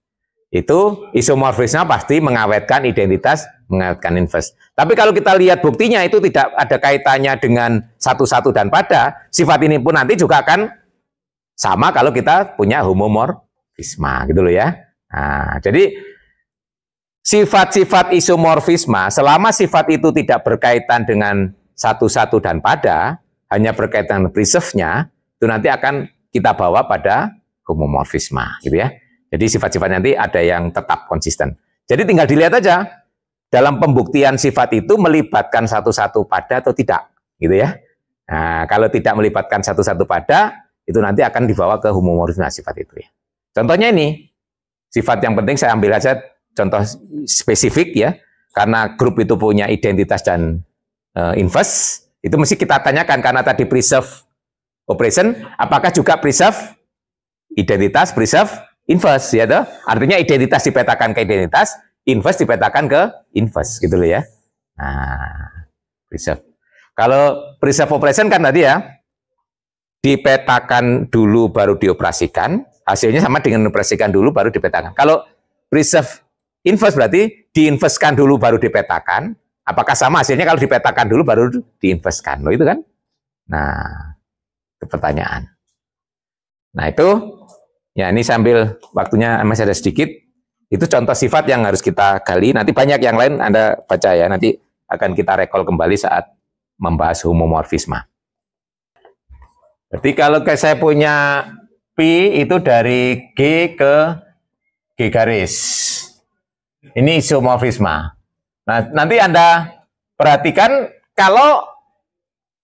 itu isomorfisme pasti mengawetkan identitas, mengawetkan inverse. Tapi kalau kita lihat buktinya itu tidak ada kaitannya dengan satu-satu dan pada, sifat ini pun nanti juga akan sama kalau kita punya homomorfisme gitu loh ya. Nah, jadi sifat-sifat isomorfisme selama sifat itu tidak berkaitan dengan satu-satu dan pada, hanya berkaitan dengan preserve-nya, itu nanti akan kita bawa pada homomorfisme gitu ya. Jadi sifat-sifat nanti ada yang tetap konsisten. Jadi tinggal dilihat aja dalam pembuktian sifat itu melibatkan satu-satu pada atau tidak, gitu ya. Nah, kalau tidak melibatkan satu-satu pada, itu nanti akan dibawa ke homomorfisme sifat itu ya. Contohnya ini, sifat yang penting saya ambil aja contoh spesifik ya, karena grup itu punya identitas dan inverse, itu mesti kita tanyakan karena tadi preserve operation, apakah juga preserve identitas, preserve inverse ya toh? Artinya identitas dipetakan ke identitas, inverse dipetakan ke inverse gitu loh ya. Nah, preserve. Kalau preserve operation kan tadi ya dipetakan dulu baru dioperasikan, hasilnya sama dengan dioperasikan dulu baru dipetakan. Kalau preserve inverse berarti diinverskan dulu baru dipetakan. Apakah sama hasilnya kalau dipetakan dulu baru diinverskan? Loh itu kan? Nah, itu pertanyaan. Nah, itu ya ini sambil waktunya masih ada sedikit. Itu contoh sifat yang harus kita gali. Nanti banyak yang lain Anda baca ya. Nanti akan kita recall kembali saat membahas homomorfisme. Berarti kalau saya punya P itu dari G ke G garis. Ini isomorfisme. Nah, nanti Anda perhatikan kalau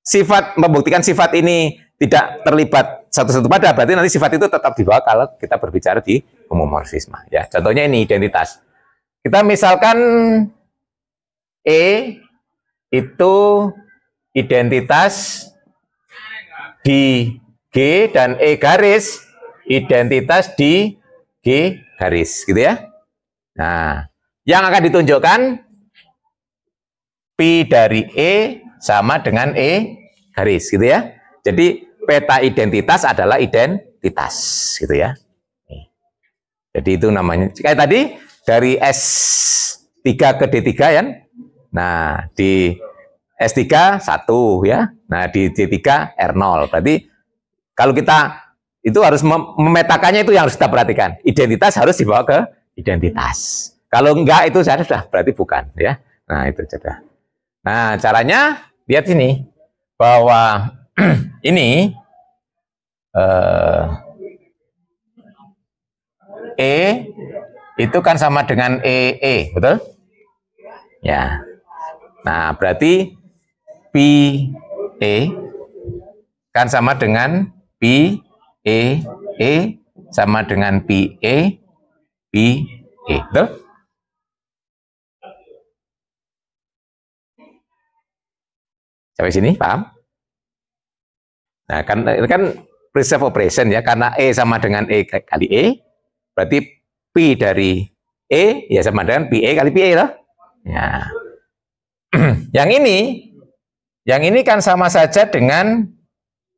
sifat membuktikan sifat ini tidak terlibat satu-satu pada, berarti nanti sifat itu tetap dibawa kalau kita berbicara di homomorfisme. Ya, contohnya ini identitas. Kita misalkan E itu identitas di G dan E garis identitas di G garis, gitu ya. Nah, yang akan ditunjukkan Pi dari E sama dengan E garis, gitu ya. Jadi peta identitas adalah identitas, gitu ya. Jadi itu namanya, kayak tadi dari S3 ke D3 ya. Nah, di S3 1 ya. Nah, di D3 R0. Berarti kalau kita itu harus memetakannya, itu yang harus kita perhatikan. Identitas harus dibawa ke identitas. Kalau enggak itu sudah berarti bukan ya. Nah, itu sudah. Nah, caranya lihat sini bahwa ini E itu kan sama dengan EE, betul? Ya. Nah, berarti Pi E kan sama dengan Pi E sama dengan Pi E, betul? Sampai sini, paham? Nah, kan preserve operation ya, karena E sama dengan E kali E, berarti Pi dari E ya sama dengan Pi E kali Pi E loh. Ya. Yang ini kan sama saja dengan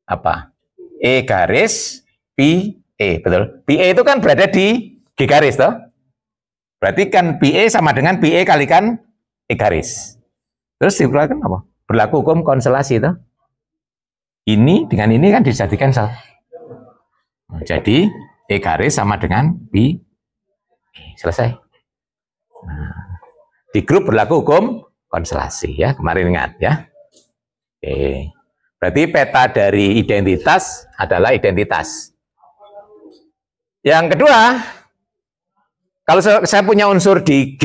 apa? E garis Pi E, betul? Pi E itu kan berada di G garis toh. Berarti kan Pi E sama dengan Pi E kalikan E garis. Terus diperlakukan apa? Berlaku hukum konstelasi toh. Ini dengan ini kan dijadikan cancel. Jadi E garis sama dengan Pi E. Selesai. Nah, di grup berlaku hukum konstelasi ya, kemarin ingat ya. Oke. Berarti peta dari identitas adalah identitas. Yang kedua, kalau saya punya unsur di G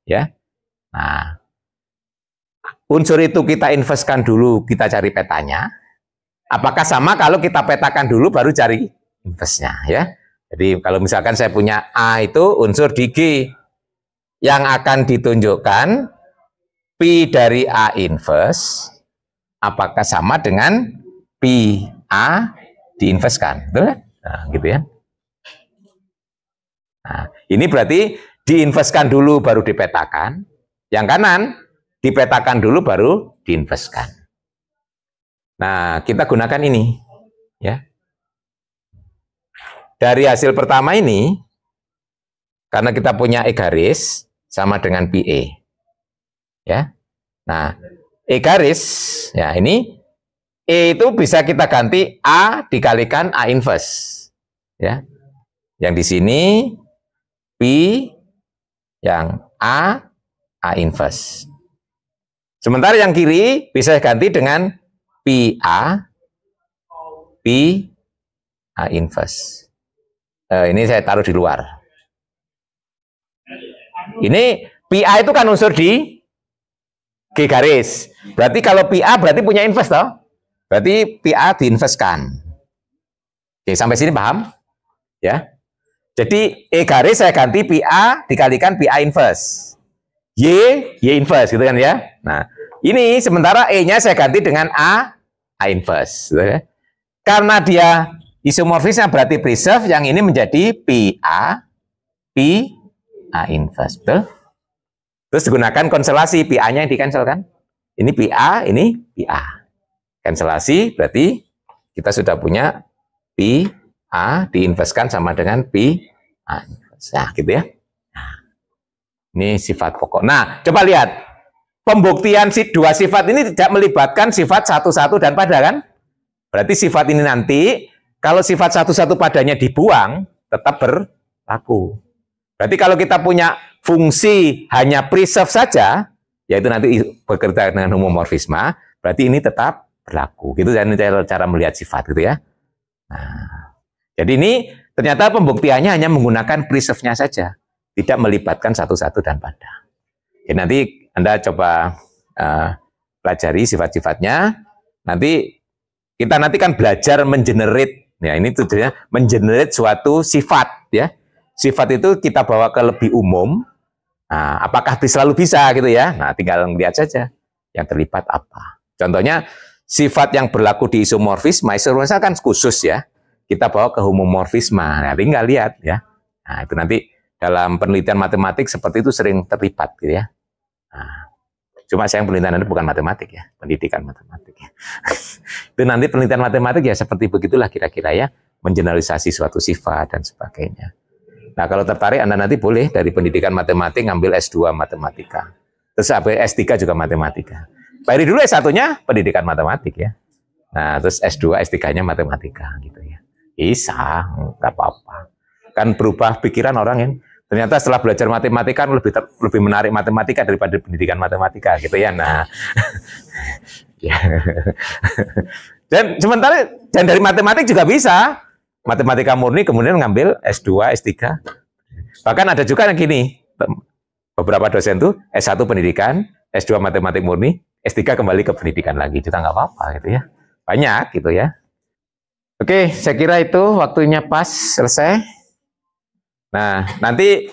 ya. Nah, unsur itu kita investkan dulu, kita cari petanya. Apakah sama kalau kita petakan dulu baru cari investnya ya. Jadi kalau misalkan saya punya A itu unsur di G, yang akan ditunjukkan Pi dari A inverse apakah sama dengan Pi A diinverskan, betul kan? Nah, gitu ya. Nah, ini berarti diinverskan dulu baru dipetakan. Yang kanan dipetakan dulu baru diinverskan. Nah, kita gunakan ini ya. Dari hasil pertama ini, karena kita punya E garis sama dengan Pi E. Ya. Nah, E garis, ya ini E itu bisa kita ganti A dikalikan A inverse. Ya. Yang di sini Pi, yang A inverse. Sementara yang kiri bisa ganti dengan Pi A inverse. Ini saya taruh di luar. Ini Pi A itu kan unsur di G garis. Berarti kalau Pi A berarti punya inverse toh? Berarti Pi A diinverskan. Oke, sampai sini paham? Ya. Jadi E garis saya ganti Pi A dikalikan Pi A inverse. Y inverse gitu kan ya. Nah, ini sementara E-nya saya ganti dengan A inverse gitu ya. Karena dia isomorfisnya berarti preserve, yang ini menjadi Pi A inverse, betul? Terus digunakan konstelasi, Pi A-nya yang di-cancel kan? Ini Pi A, ini Pi A. Kanselasi berarti kita sudah punya Pi A diinverskan sama dengan Pi A inverse. Nah, gitu ya. Nah, ini sifat pokok. Nah, coba lihat. Pembuktian dua sifat ini tidak melibatkan sifat satu-satu dan pada kan? Berarti sifat ini nanti, kalau sifat satu-satu padanya dibuang, tetap berlaku. Berarti kalau kita punya fungsi hanya preserve saja, yaitu nanti bekerja dengan homomorfisme, berarti ini tetap berlaku. Gitu cara melihat sifat gitu ya. Nah, jadi ini ternyata pembuktiannya hanya menggunakan preserve-nya saja. tidak melibatkan satu-satu dan pada. Jadi nanti Anda coba pelajari sifat-sifatnya. Nanti kita kan belajar mengenerate. Ya, ini tujuannya mengenerate suatu sifat, ya. Sifat itu kita bawa ke lebih umum. Nah, apakah selalu bisa gitu ya? Nah, tinggal lihat saja yang terlibat apa. Contohnya sifat yang berlaku di isomorfisme kan khusus ya. Kita bawa ke homomorfisme. Nah, tinggal lihat ya. Nah, itu nanti dalam penelitian matematik seperti itu sering terlibat gitu ya. Nah, cuma saya yang penelitian itu bukan matematik ya, pendidikan matematik ya. Itu nanti penelitian matematik ya seperti begitulah kira-kira ya, mengeneralisasi suatu sifat dan sebagainya. Nah, kalau tertarik Anda nanti boleh dari pendidikan matematik ngambil S2 matematika. Terus S3 juga matematika. Bayari dulu S1-nya pendidikan matematik ya. Nah, terus S2, S3-nya matematika gitu ya. Bisa, enggak apa-apa. Kan berubah pikiran orang yang ternyata setelah belajar matematika lebih menarik matematika daripada pendidikan matematika gitu ya. Nah, ya. Dan sementara dan dari matematik juga bisa matematika murni kemudian ngambil S2, S3. Bahkan ada juga yang gini, beberapa dosen tuh S1 pendidikan, S2 matematik murni, S3 kembali ke pendidikan lagi, juga nggak apa-apa gitu ya. Banyak gitu ya. Oke, saya kira itu waktunya pas selesai. Nah, nanti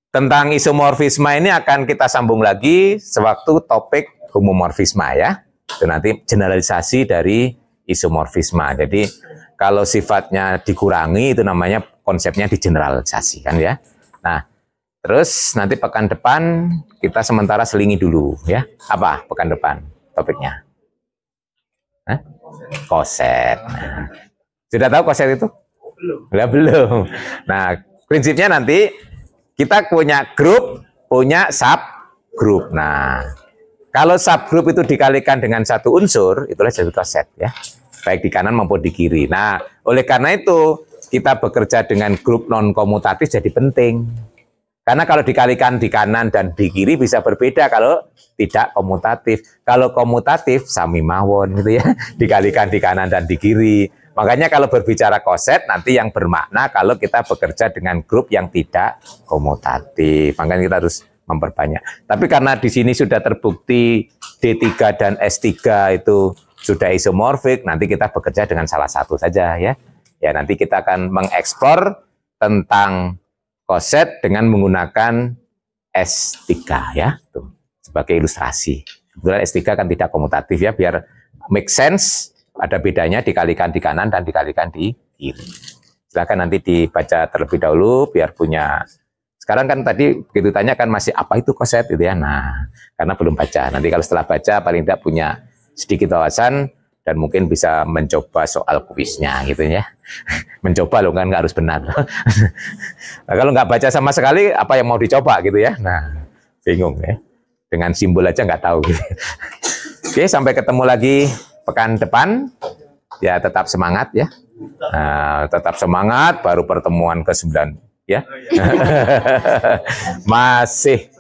tentang isomorfisme ini akan kita sambung lagi sewaktu topik homomorfisme ya. Itu nanti generalisasi dari isomorfisme. Jadi kalau sifatnya dikurangi itu namanya konsepnya digeneralisasi kan ya. Nah, terus nanti pekan depan kita sementara selingi dulu ya. Apa pekan depan topiknya? Hah? Koset. Nah, sudah tahu koset itu? Belum. Nah, prinsipnya nanti kita punya grup, punya subgrup. Nah, kalau subgrup itu dikalikan dengan satu unsur, itulah jadi koset ya. Baik di kanan maupun di kiri. Nah, oleh karena itu kita bekerja dengan grup non komutatif jadi penting. Karena kalau dikalikan di kanan dan di kiri bisa berbeda kalau tidak komutatif. Kalau komutatif sami mawon gitu ya, dikalikan di kanan dan di kiri. Makanya kalau berbicara koset nanti yang bermakna kalau kita bekerja dengan grup yang tidak komutatif. Makanya kita harus memperbanyak. Tapi karena di sini sudah terbukti D3 dan S3 itu sudah isomorfik, nanti kita bekerja dengan salah satu saja ya. Ya nanti kita akan mengeksplor tentang koset dengan menggunakan S3 ya. Tuh, sebagai ilustrasi. Kebetulan S3 kan tidak komutatif ya, biar make sense. Ada bedanya dikalikan di kanan dan dikalikan di kiri. Silakan nanti dibaca terlebih dahulu biar punya. Sekarang kan tadi begitu tanya kan masih apa itu koset gitu ya. Nah, karena belum baca. Nanti kalau setelah baca paling tidak punya sedikit wawasan dan mungkin bisa mencoba soal kuisnya gitu ya. Mencoba loh kan nggak harus benar. Nah, kalau nggak baca sama sekali apa yang mau dicoba gitu ya. Nah, bingung ya. Dengan simbol aja nggak tahu gitu. Oke, sampai ketemu lagi pekan depan, ya tetap semangat ya. Nah, tetap semangat, baru pertemuan ke-9 ya. Masih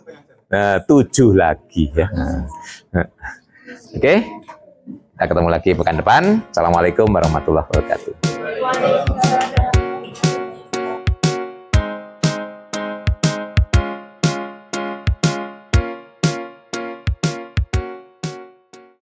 7 lagi ya. Oke, kita ketemu lagi pekan depan. Assalamualaikum warahmatullahi wabarakatuh.